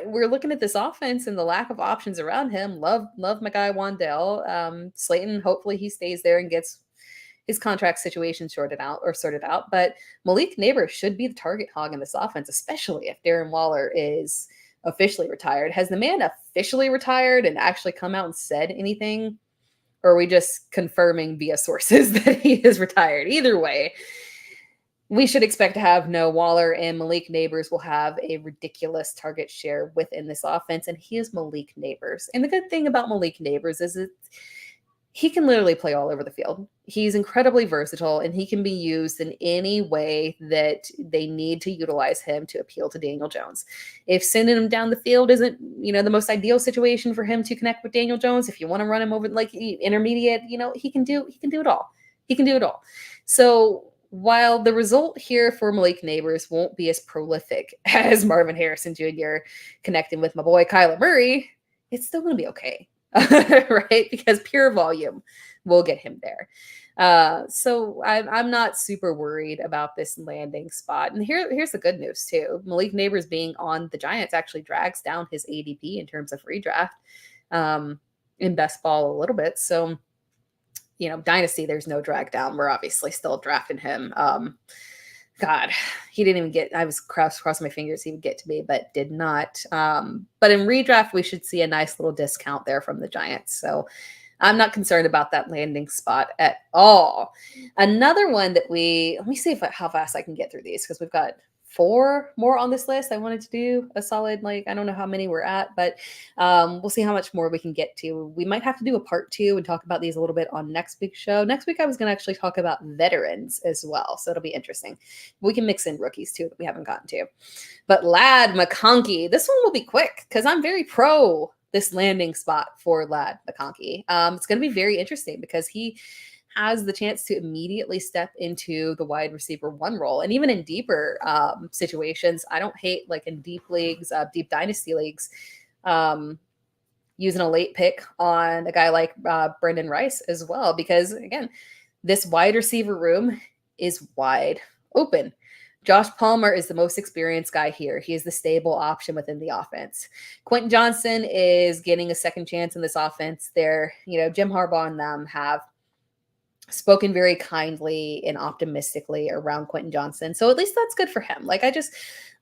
we're looking at this offense and the lack of options around him. Love my guy Wan'Dale. Slayton, hopefully he stays there and gets his contract situation sorted out. But Malik Nabers should be the target hog in this offense, especially if Darren Waller is officially retired. Has the man officially retired and actually come out and said anything? Or are we just confirming via sources that he is retired? Either way, we should expect to have no Waller, and Malik Nabers will have a ridiculous target share within this offense. And he is Malik Nabers. And the good thing about Malik Nabers is that he can literally play all over the field. He's incredibly versatile, and he can be used in any way that they need to utilize him to appeal to Daniel Jones. If sending him down the field isn't, the most ideal situation for him to connect with Daniel Jones, if you want to run him over like intermediate, he can do it all. He can do it all. So while the result here for Malik Nabers won't be as prolific as Marvin Harrison Jr. connecting with my boy Kyler Murray, it's still going to be okay. Right? Because pure volume will get him there. So I'm not super worried about this landing spot. And here's the good news too. Malik Nabers being on the Giants actually drags down his ADP in terms of redraft in best ball a little bit. So, Dynasty, there's no drag down. We're obviously still drafting him. God, he didn't even get, I was crossing my fingers he would get to me, but did not. But in redraft, we should see a nice little discount there from the Giants. So I'm not concerned about that landing spot at all. Another one that let me see how fast I can get through these, because we've got 4 more on this list. I wanted to do a solid, I don't know how many we're at, but we'll see how much more we can get to. We might have to do a part 2 and talk about these a little bit on next week's show. Next week, I was going to actually talk about veterans as well, so it'll be interesting. We can mix in rookies too that we haven't gotten to. But Lad McConkey, this one will be quick because I'm very pro this landing spot for Lad McConkey. It's going to be very interesting because he has the chance to immediately step into the wide receiver one role. And even in deeper situations, I don't hate, like in deep leagues, deep dynasty leagues, using a late pick on a guy like Brendan Rice as well, because again, this wide receiver room is wide open. Josh Palmer is the most experienced guy here. He is the stable option within the offense. Quentin Johnson is getting a second chance in this offense. They're, Jim Harbaugh and them have spoken very kindly and optimistically around Quentin Johnson. So at least that's good for him. Like, I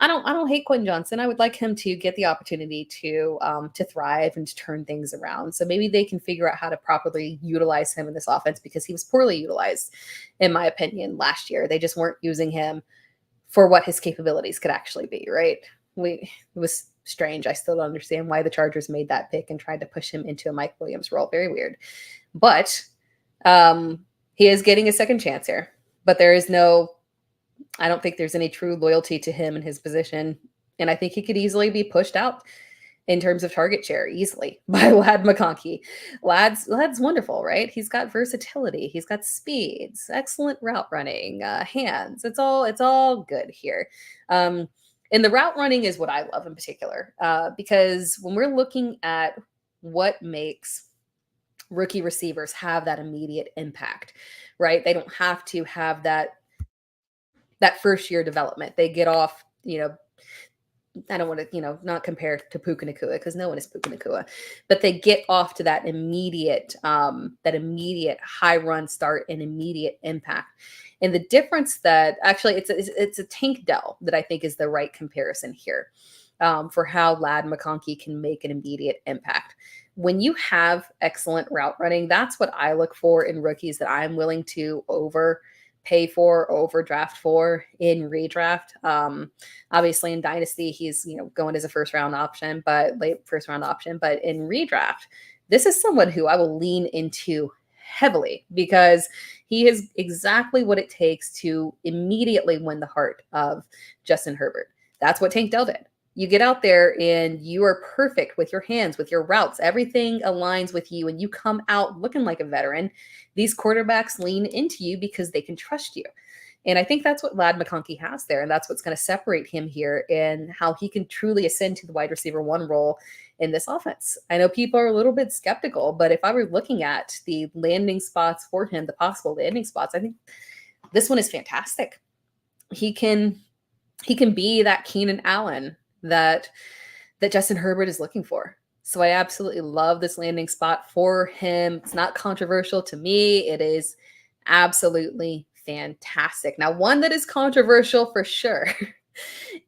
don't hate Quentin Johnson. I would like him to get the opportunity to thrive and to turn things around. So maybe they can figure out how to properly utilize him in this offense, because he was poorly utilized, in my opinion, last year. They just weren't using him for what his capabilities could actually be, right? It was strange. I still don't understand why the Chargers made that pick and tried to push him into a Mike Williams role. Very weird. But he is getting a second chance here. But I don't think there's any true loyalty to him and his position. And I think he could easily be pushed out in terms of target share easily by Lad McConkey. Lad's wonderful, right? He's got versatility. He's got speeds, excellent route running, hands. It's all good here. And the route running is what I love in particular, because when we're looking at what makes rookie receivers have that immediate impact, right? They don't have to have that first year development. They get off, I don't want to, not compare to Puka Nacua, because no one is Puka Nacua, but they get off to that immediate high run start and immediate impact. And the difference that actually it's a Tank Dell that I think is the right comparison here for how Lad McConkey can make an immediate impact. When you have excellent route running, that's what I look for in rookies that I'm willing to overpay for, overdraft for in redraft. Obviously in Dynasty, he's going as a late first round option, but in redraft, this is someone who I will lean into heavily, because he is exactly what it takes to immediately win the heart of Justin Herbert. That's what Tank Dell did. You get out there and you are perfect with your hands, with your routes. Everything aligns with you and you come out looking like a veteran. These quarterbacks lean into you because they can trust you. And I think that's what Lad McConkey has there. And that's what's going to separate him here and how he can truly ascend to the wide receiver one role in this offense. I know people are a little bit skeptical, but if I were looking at the landing spots for him, the possible landing spots, I think this one is fantastic. He can be that Keenan Allen that Justin Herbert is looking for. So I absolutely love this landing spot for him. It's not controversial to me. It is absolutely fantastic. Now, one that is controversial for sure,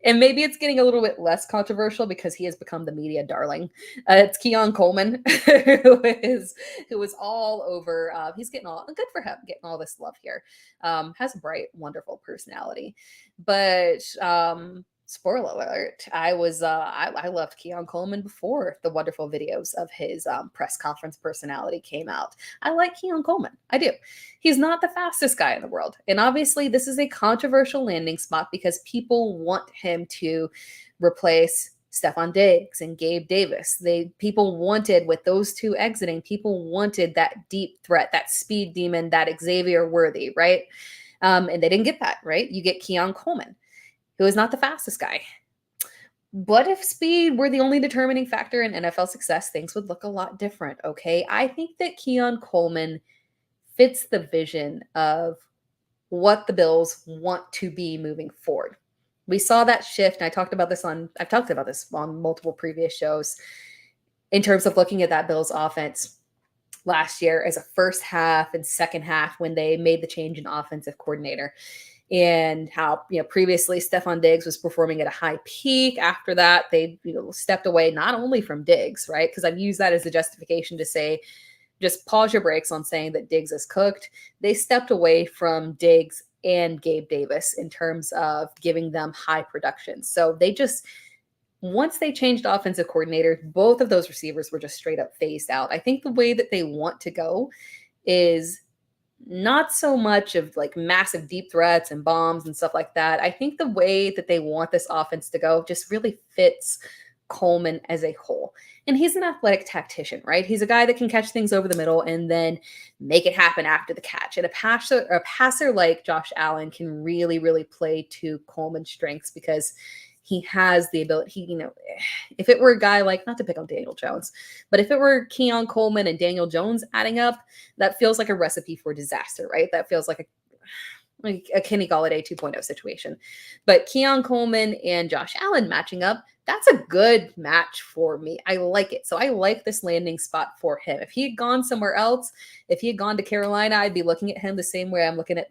and maybe it's getting a little bit less controversial because he has become the media darling. It's Keon Coleman, who is all over. He's getting good for him, getting all this love here. Has a bright, wonderful personality, but spoiler alert, I loved Keon Coleman before the wonderful videos of his press conference personality came out. I like Keon Coleman. I do. He's not the fastest guy in the world. And obviously this is a controversial landing spot because people want him to replace Stephon Diggs and Gabe Davis. People wanted, with those two exiting, people wanted that deep threat, that speed demon, that Xavier Worthy, right? And they didn't get that, right? You get Keon Coleman, who is not the fastest guy. But if speed were the only determining factor in NFL success, things would look a lot different, okay? I think that Keon Coleman fits the vision of what the Bills want to be moving forward. We saw that shift, and I've talked about this on multiple previous shows in terms of looking at that Bills offense last year as a first half and second half when they made the change in offensive coordinator. And how, previously Stephon Diggs was performing at a high peak. After that, they, stepped away not only from Diggs, right? Because I've used that as a justification to say, just pause your brakes on saying that Diggs is cooked. They stepped away from Diggs and Gabe Davis in terms of giving them high production. So once they changed offensive coordinator, both of those receivers were just straight up phased out. I think the way that they want to go is not so much of like massive deep threats and bombs and stuff like that. I think the way that they want this offense to go just really fits Coleman as a whole. And he's an athletic tactician, right? He's a guy that can catch things over the middle and then make it happen after the catch. And a passer like Josh Allen can really, really play to Coleman's strengths because he has the ability, if it were a guy like, not to pick on Daniel Jones, but if it were Keon Coleman and Daniel Jones adding up, that feels like a recipe for disaster, right? That feels like a Kenny Golladay 2.0 situation. But Keon Coleman and Josh Allen matching up, that's a good match for me. I like it. So I like this landing spot for him. If he had gone somewhere else, if he had gone to Carolina, I'd be looking at him the same way I'm looking at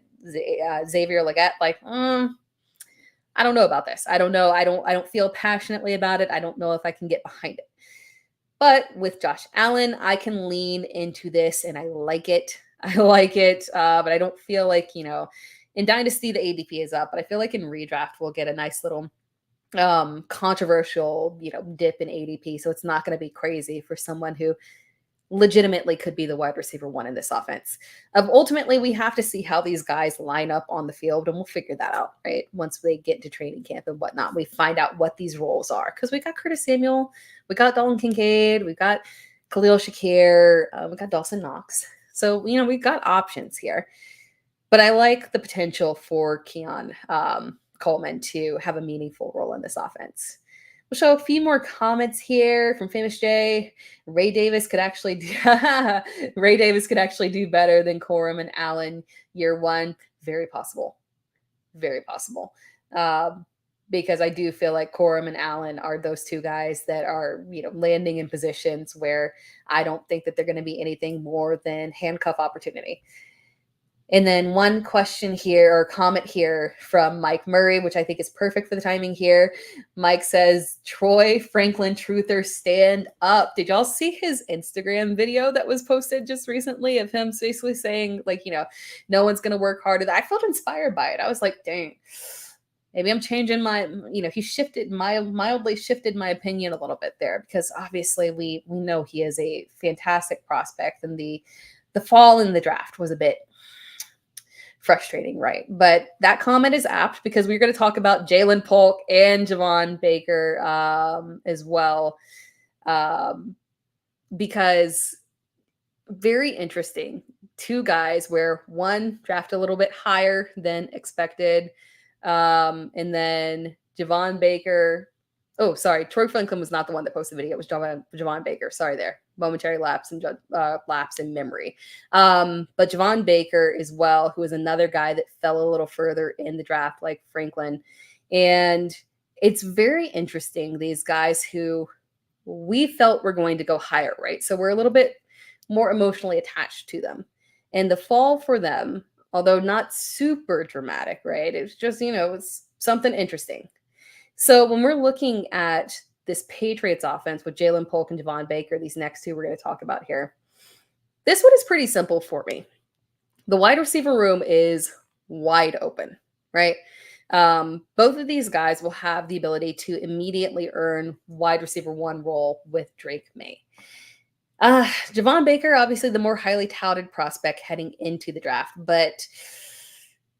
Xavier Legette, like, I don't know about this. I don't know. I don't feel passionately about it. I don't know if I can get behind it. But with Josh Allen, I can lean into this and I like it. But I don't feel like, in Dynasty, the ADP is up, but I feel like in redraft, we'll get a nice little controversial, dip in ADP. So it's not going to be crazy for someone who legitimately could be the wide receiver one in this offense. Ultimately, we have to see how these guys line up on the field, and we'll figure that out, right? Once they get into training camp and whatnot, we find out what these roles are. Because we got Curtis Samuel, we got Dalton Kincaid, we got Khalil Shakir, we got Dawson Knox. So, we've got options here. But I like the potential for Keon Coleman to have a meaningful role in this offense. We'll show a few more comments here from Famous J. Ray Davis could actually do better than Corum and Allen year one. Very possible. Very possible. Because I do feel like Corum and Allen are those two guys that are, landing in positions where I don't think that they're going to be anything more than handcuff opportunity. And then one question here or comment here from Mike Murray, which I think is perfect for the timing here. Mike says, Troy Franklin truther, stand up. Did y'all see his Instagram video that was posted just recently of him basically saying, no one's going to work harder? I felt inspired by it. I was like, dang, maybe I'm changing my, he mildly shifted my opinion a little bit there, because obviously we know he is a fantastic prospect, and the fall in the draft was a bit frustrating, right? But that comment is apt because we're going to talk about Jaylen Polk and Javon Baker as well, because very interesting. Two guys where one drafted a little bit higher than expected, and then Javon Baker. Oh, sorry, Troy Franklin was not the one that posted the video. It was Javon Baker. Sorry there. Momentary lapse in memory. But Javon Baker as well, who is another guy that fell a little further in the draft like Franklin. And it's very interesting, these guys who we felt were going to go higher, right? So we're a little bit more emotionally attached to them. And the fall for them, although not super dramatic, right? It's just, it's something interesting. So when we're looking at this Patriots offense with Jaylen Polk and Javon Baker, these next two we're going to talk about here, this one is pretty simple for me. The wide receiver room is wide open, right? Both of these guys will have the ability to immediately earn wide receiver one role with Drake May. Javon Baker, obviously the more highly touted prospect heading into the draft, but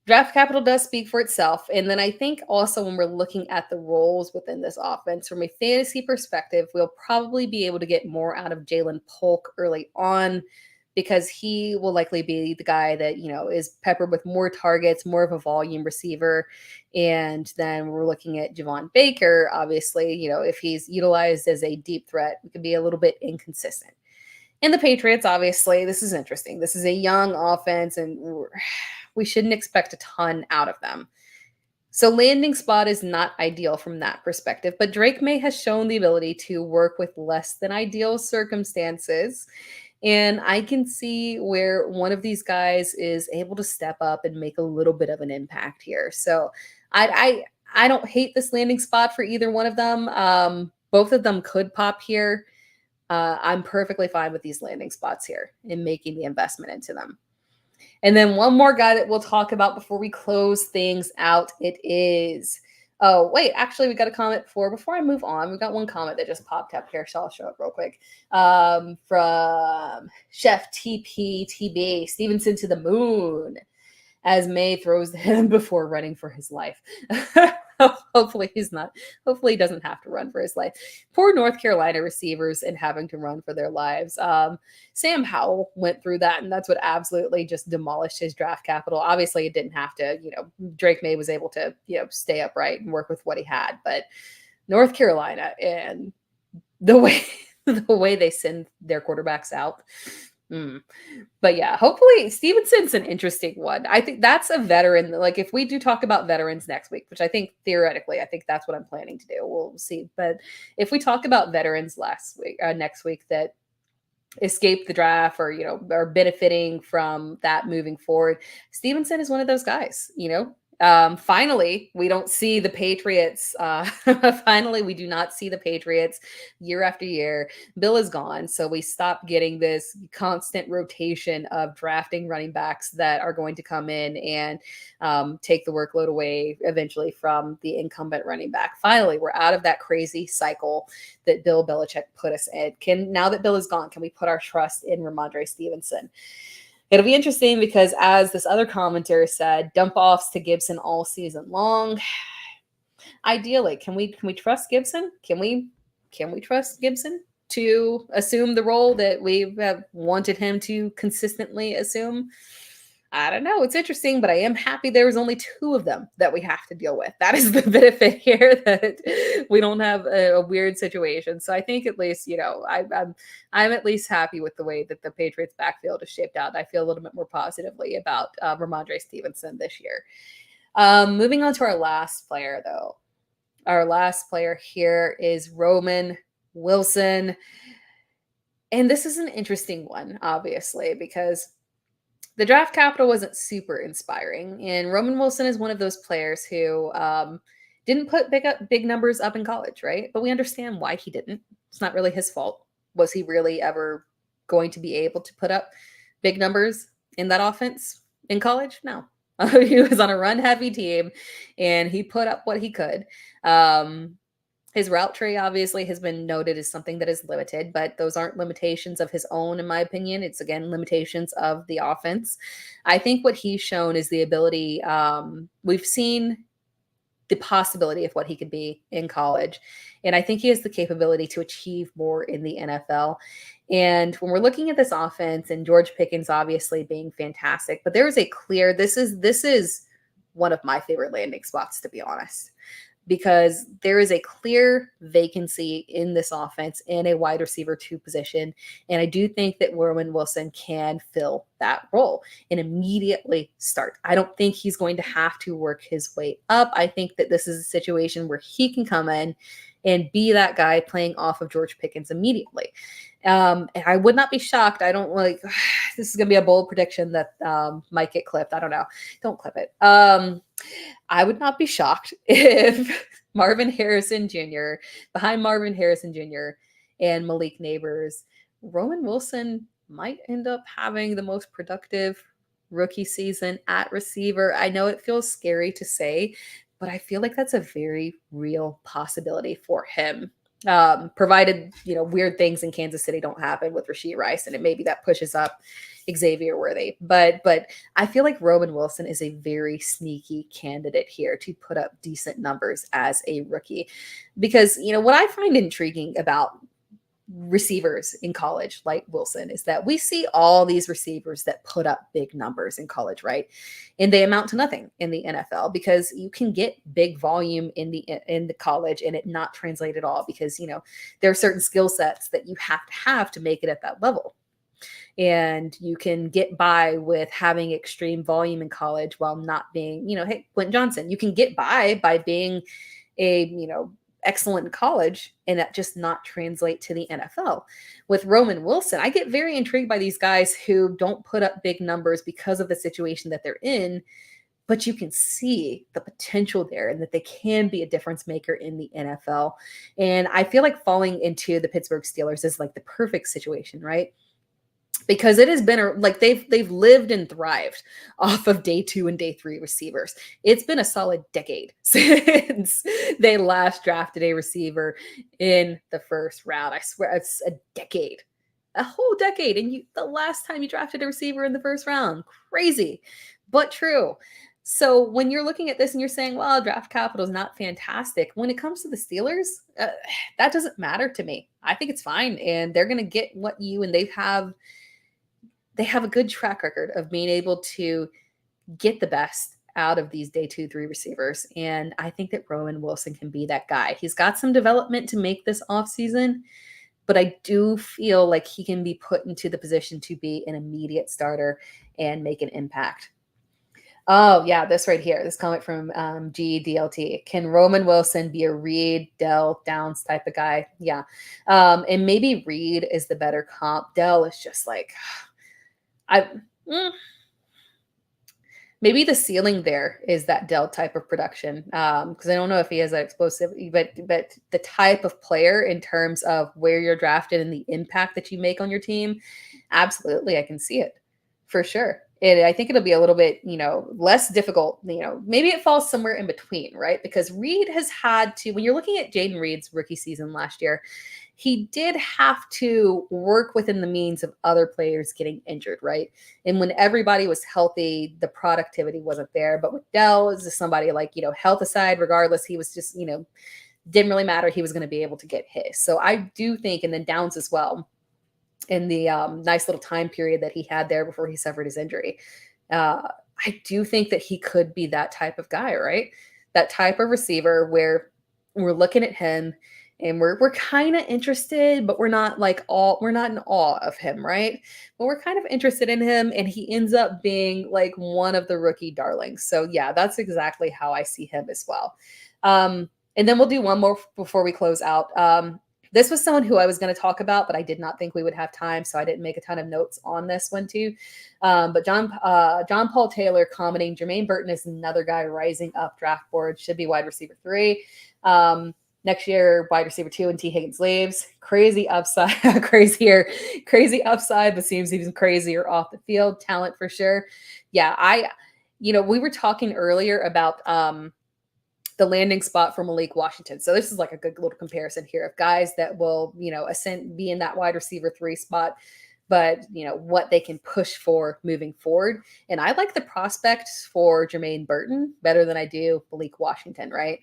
draft capital does speak for itself. And then I think also when we're looking at the roles within this offense, from a fantasy perspective, we'll probably be able to get more out of Jaylen Polk early on, because he will likely be the guy that, is peppered with more targets, more of a volume receiver. And then we're looking at Javon Baker, obviously, if he's utilized as a deep threat, it could be a little bit inconsistent. And the Patriots, obviously, this is interesting. This is a young offense, and we shouldn't expect a ton out of them. So landing spot is not ideal from that perspective, but Drake May has shown the ability to work with less than ideal circumstances. And I can see where one of these guys is able to step up and make a little bit of an impact here. So I don't hate this landing spot for either one of them. Both of them could pop here. I'm perfectly fine with these landing spots here and making the investment into them. And then one more guy that we'll talk about before we close things out. It is, actually we got a comment before I move on. We've got one comment that just popped up here, so I'll show it real quick. From Chef TB Stevenson to the moon, as May throws him before running for his life. Hopefully he's not. Hopefully he doesn't have to run for his life. Poor North Carolina receivers and having to run for their lives. Sam Howell went through that, and that's what absolutely just demolished his draft capital. Obviously, it didn't have to. Drake May was able to stay upright and work with what he had, but North Carolina and the way they send their quarterbacks out. But yeah, hopefully Stevenson's an interesting one. I think that's a veteran. Like if we do talk about veterans next week, which I think theoretically, I think that's what I'm planning to do. We'll see. But if we talk about veterans next week that escaped the draft or, are benefiting from that moving forward, Stevenson is one of those guys, Finally, we don't see the Patriots. Finally, we do not see the Patriots year after year. Bill is gone, so we stop getting this constant rotation of drafting running backs that are going to come in and take the workload away eventually from the incumbent running back. Finally, we're out of that crazy cycle that Bill Belichick put us in. Now that Bill is gone, can we put our trust in Ramondre Stevenson? It'll be interesting because, as this other commentator said, dump offs to Gibson all season long. Ideally, can we trust Gibson? Can we trust Gibson to assume the role that we have wanted him to consistently assume? I don't know. It's interesting, but I am happy there's only 2 of them that we have to deal with. That is the benefit here, that we don't have a weird situation. So I think at least, I'm at least happy with the way that the Patriots backfield is shaped out. I feel a little bit more positively about Ramondre Stevenson this year. Moving on to our last player, though. Our last player here is Roman Wilson. And this is an interesting one, obviously, because the draft capital wasn't super inspiring, and Roman Wilson is one of those players who didn't put big numbers up in college, right? But we understand why he didn't. It's not really his fault. Was he really ever going to be able to put up big numbers in that offense in college? No. He was on a run-heavy team, and he put up what he could. His route tree obviously has been noted as something that is limited, but those aren't limitations of his own, in my opinion. It's, again, limitations of the offense. I think what he's shown is the ability, we've seen the possibility of what he could be in college, and I think he has the capability to achieve more in the NFL. And when we're looking at this offense, and George Pickens obviously being fantastic, but there is a clear, this is one of my favorite landing spots, to be honest, because there is a clear vacancy in this offense in a wide receiver 2 position. And I do think that Roman Wilson can fill that role and immediately start. I don't think he's going to have to work his way up. I think that this is a situation where he can come in and be that guy playing off of George Pickens immediately. And I would not be shocked. I don't this is going to be a bold prediction that might get clipped. I don't know. Don't clip it. I would not be shocked if Marvin Harrison Jr., behind Marvin Harrison Jr. and Malik Nabers, Roman Wilson might end up having the most productive rookie season at receiver. I know it feels scary to say, but I feel like that's a very real possibility for him. Provided, weird things in Kansas City don't happen with Rashee Rice, and maybe that pushes up Xavier Worthy. But I feel like Roman Wilson is a very sneaky candidate here to put up decent numbers as a rookie. Because, what I find intriguing about receivers in college like Wilson is that we see all these receivers that put up big numbers in college, right? And they amount to nothing in the NFL, because you can get big volume in the college and it not translate at all, because there are certain skill sets that you have to make it at that level. And you can get by with having extreme volume in college while not being, hey, Quentin Johnson, you can get by being a, excellent in college and that just not translate to the NFL. With Roman Wilson, I get very intrigued by these guys who don't put up big numbers because of the situation that they're in, but you can see the potential there and that they can be a difference maker in the NFL. And I feel like falling into the Pittsburgh Steelers is like the perfect situation, right? Because it has been they've lived and thrived off of day 2 and day 3 receivers. It's been a solid decade since they last drafted a receiver in the first round. I swear, it's a decade, a whole decade. And the last time you drafted a receiver in the first round, crazy, but true. So when you're looking at this and you're saying, well, draft capital is not fantastic, when it comes to the Steelers, that doesn't matter to me. I think it's fine, and they're going to get what you, and they have a good track record of being able to get the best out of these day 2-3 receivers. And I think that Roman Wilson can be that guy. He's got some development to make this offseason, but I do feel like he can be put into the position to be an immediate starter and make an impact. Oh, yeah, this right here, this comment from GDLT. Can Roman Wilson be a Reed, Dell, Downs type of guy? Yeah. And maybe Reed is the better comp. Dell is just like, maybe the ceiling there is that Dell type of production. Because I don't know if he has that explosivity, but the type of player in terms of where you're drafted and the impact that you make on your team, absolutely, I can see it for sure. And I think it'll be a little bit, less difficult. Maybe it falls somewhere in between, right? Because Reed has had to, when you're looking at Jaden Reed's rookie season last year, he did have to work within the means of other players getting injured, right? And when everybody was healthy, the productivity wasn't there. But with Dell, is just somebody like, health aside, regardless, he was just, didn't really matter. He was going to be able to get his. So I do think, and then Downs as well, in the nice little time period that he had there before he suffered his injury. I do think that he could be that type of guy, right? That type of receiver where we're looking at him and we're kind of interested, but we're not in awe of him, right? But we're kind of interested in him, and he ends up being like one of the rookie darlings. So yeah, that's exactly how I see him as well. And then we'll do one more before we close out. This was someone who I was going to talk about, but I did not think we would have time, so I didn't make a ton of notes on this one too. But John Paul Taylor commenting, Jermaine Burton is another guy rising up draft board, should be wide receiver 3. Next year, wide receiver 2 and T. Higgins leaves. Crazy upside, crazy upside, but seems even crazier off the field. Talent for sure. Yeah, we were talking earlier about the landing spot for Malik Washington. So this is like a good little comparison here of guys that will, be in that wide receiver 3 spot, but what they can push for moving forward. And I like the prospects for Jermaine Burton better than I do Malik Washington, right?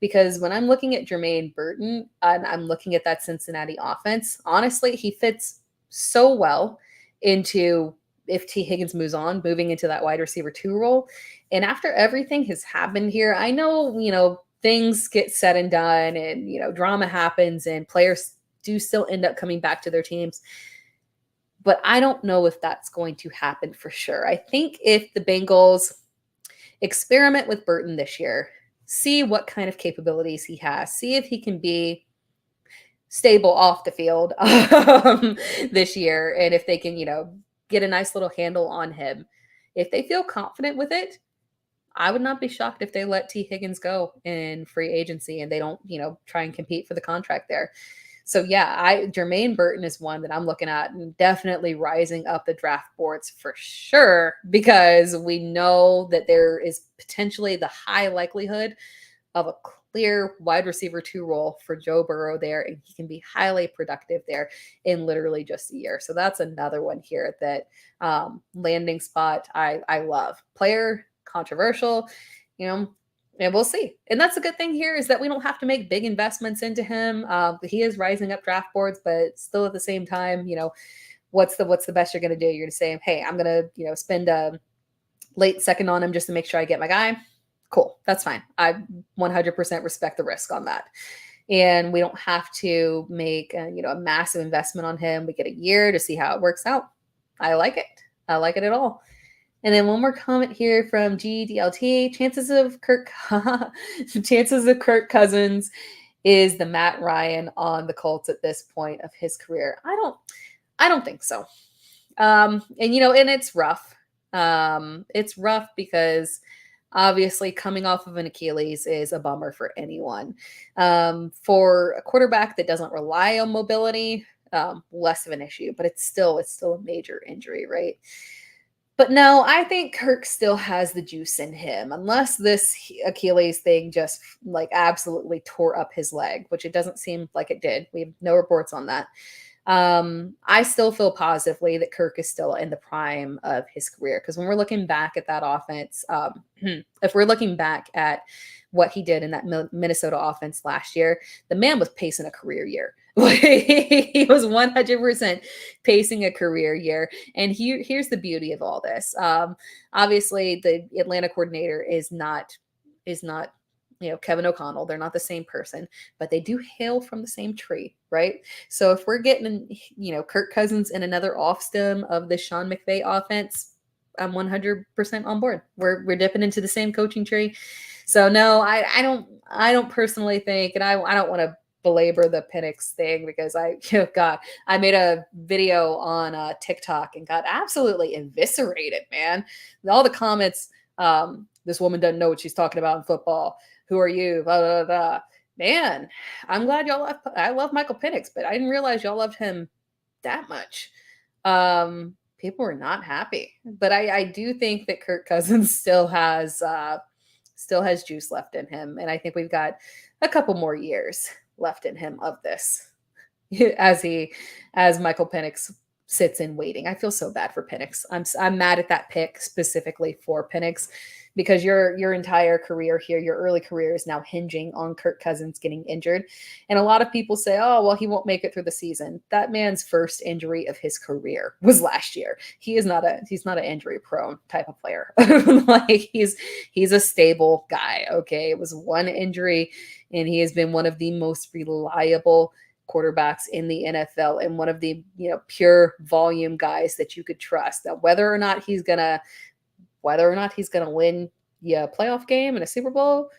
Because when I'm looking at Jermaine Burton and I'm looking at that Cincinnati offense, honestly, he fits so well into, if T. Higgins moves on, moving into that wide receiver 2 role. And after everything has happened here, I know, things get said and done and, drama happens and players do still end up coming back to their teams. But I don't know if that's going to happen for sure. I think if the Bengals experiment with Burton this year, see what kind of capabilities he has, see if he can be stable off the field this year, and if they can, get a nice little handle on him. If they feel confident with it, I would not be shocked if they let T. Higgins go in free agency and they don't, try and compete for the contract there. So yeah, Jermaine Burton is one that I'm looking at and definitely rising up the draft boards for sure, because we know that there is potentially the high likelihood of a clear wide receiver 2 role for Joe Burrow there, and he can be highly productive there in literally just a year. So that's another one here that landing spot I love. Player, controversial, and we'll see. And that's a good thing here is that we don't have to make big investments into him. He is rising up draft boards, but still at the same time, what's the best you're going to do? You're going to say, hey, I'm going to spend a late second on him just to make sure I get my guy. Cool. That's fine. I 100% respect the risk on that. And we don't have to make a massive investment on him. We get a year to see how it works out. I like it. I like it at all. And then one more comment here from GDLT. Chances of Kirk Cousins is the Matt Ryan on the Colts at this point of his career. I don't think so. And it's rough. It's rough because obviously coming off of an Achilles is a bummer for anyone. For a quarterback that doesn't rely on mobility, less of an issue, but it's still a major injury, right? But no, I think Kirk still has the juice in him, unless this Achilles thing just absolutely tore up his leg, which it doesn't seem like it did. We have no reports on that. I still feel positively that Kirk is still in the prime of his career, because when we're looking back at that offense, if we're looking back at what he did in that Minnesota offense last year, the man was pacing a career year. He was 100% pacing a career year. And here's the beauty of all this. Obviously, the Atlanta coordinator is not Kevin O'Connell. They're not the same person, but they do hail from the same tree, right? So if we're getting, Kirk Cousins in another off stem of the Sean McVay offense, I'm 100% on board. We're dipping into the same coaching tree. So no, I don't personally think, and I don't want to belabor the Penix thing, because I made a video on TikTok and got absolutely eviscerated, man. All the comments, this woman doesn't know what she's talking about in football. Who are you? Blah, blah, blah. Man, I'm glad y'all love. I love Michael Penix, but I didn't realize y'all loved him that much. People were not happy, but I do think that Kirk Cousins still has juice left in him, and I think we've got a couple more years left in him of this, as Michael Penix sits in waiting. I feel so bad for Penix. I'm mad at that pick specifically for Penix, because your entire career here, your early career, is now hinging on Kirk Cousins getting injured. And a lot of people say, oh, well, he won't make it through the season. That man's first injury of his career was last year. He's not an injury prone type of player. Like he's a stable guy. Okay. It was one injury, and he has been one of the most reliable quarterbacks in the NFL, and one of the pure volume guys that you could trust. Now, whether or not he's gonna win a playoff game and a Super Bowl,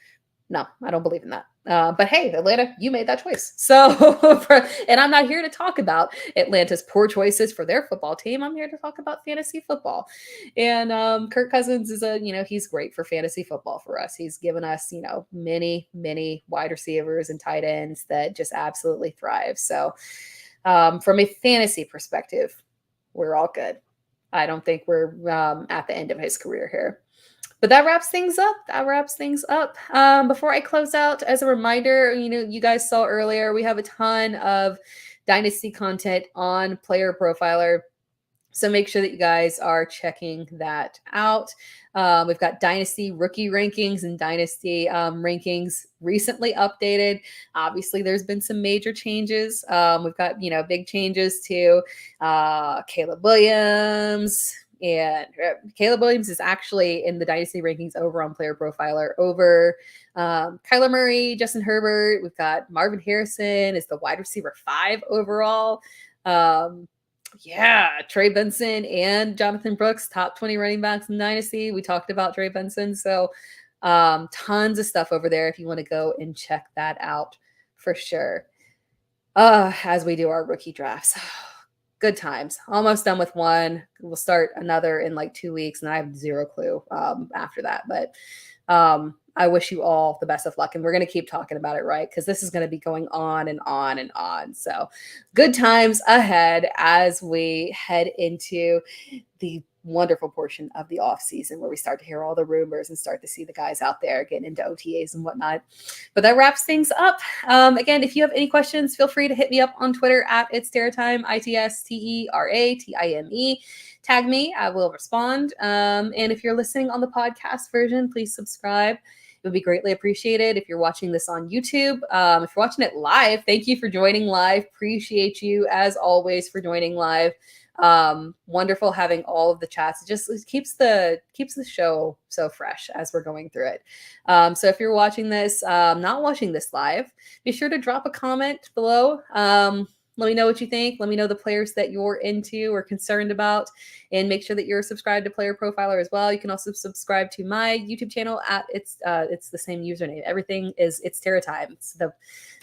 no, I don't believe in that. But hey, Atlanta, you made that choice. So, and I'm not here to talk about Atlanta's poor choices for their football team. I'm here to talk about fantasy football. And Kirk Cousins is he's great for fantasy football for us. He's given us, many, many wide receivers and tight ends that just absolutely thrive. So from a fantasy perspective, we're all good. I don't think we're at the end of his career here. But that wraps things up. Before I close out, as a reminder, you guys saw earlier, we have a ton of Dynasty content on Player Profiler. So make sure that you guys are checking that out. We've got Dynasty rookie rankings and Dynasty rankings recently updated. Obviously, there's been some major changes. We've got, big changes to Caleb Williams. And Caleb Williams is actually in the Dynasty rankings over on Player Profiler over Kyler Murray, Justin Herbert. We've got Marvin Harrison is the wide receiver 5 overall. Trey Benson and Jonathan Brooks, top 20 running backs in Dynasty. We talked about Trey Benson. So tons of stuff over there if you want to go and check that out for sure. As we do our rookie drafts. Good times. Almost done with one. We'll start another in like 2 weeks, and I have zero clue after that. But I wish you all the best of luck, and we're going to keep talking about it, right? Because this is going to be going on and on and on. So good times ahead as we head into the wonderful portion of the off season where we start to hear all the rumors and start to see the guys out there getting into OTAs and whatnot. But that wraps things up. Again, if you have any questions, feel free to hit me up on Twitter at It's Tera Time, ITSTERATIME. Tag me, I will respond. And if you're listening on the podcast version, please subscribe. It would be greatly appreciated. If you're watching this on YouTube, if you're watching it live, thank you for joining live. Appreciate you as always for joining live. Wonderful having all of the chats. It just keeps the show so fresh as we're going through it. So if you're watching this, not watching this live, be sure to drop a comment below. Let me know what you think. Let me know the players that you're into or concerned about, and make sure that you're subscribed to Player Profiler as well. You can also subscribe to my YouTube channel at it's the same username. Everything is It's Tera Time. It's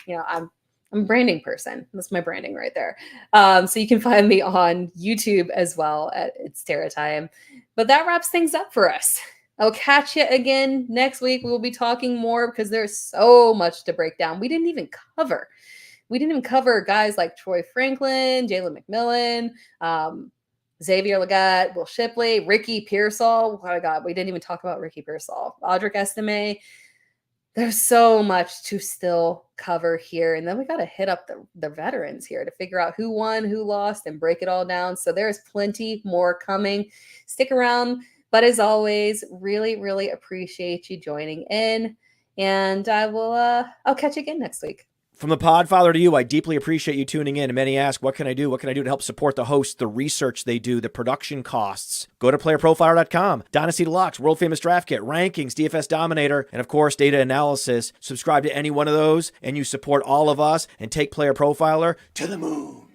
I'm a branding person. That's my branding right there. So you can find me on YouTube as well at It's Tera Time. But that wraps things up for us. I'll catch you again next week. We will be talking more because there's so much to break down. We didn't even cover guys like Troy Franklin, Jaylen McMillan, Xavier Leggett, Will Shipley, Ricky Pearsall. Oh my God, we didn't even talk about Ricky Pearsall. Audric Estime. there's so much to still cover here. And then we got to hit up the veterans here to figure out who won, who lost, and break it all down. So there's plenty more coming. Stick around. But as always, really, really appreciate you joining in. And I'll catch you again next week. From the Podfather to you, I deeply appreciate you tuning in. And many ask, what can I do? What can I do to help support the hosts, the research they do, the production costs? Go to playerprofiler.com, Dynasty Deluxe, World Famous Draft Kit, Rankings, DFS Dominator, and of course, data analysis. Subscribe to any one of those, and you support all of us and take Player Profiler to the moon.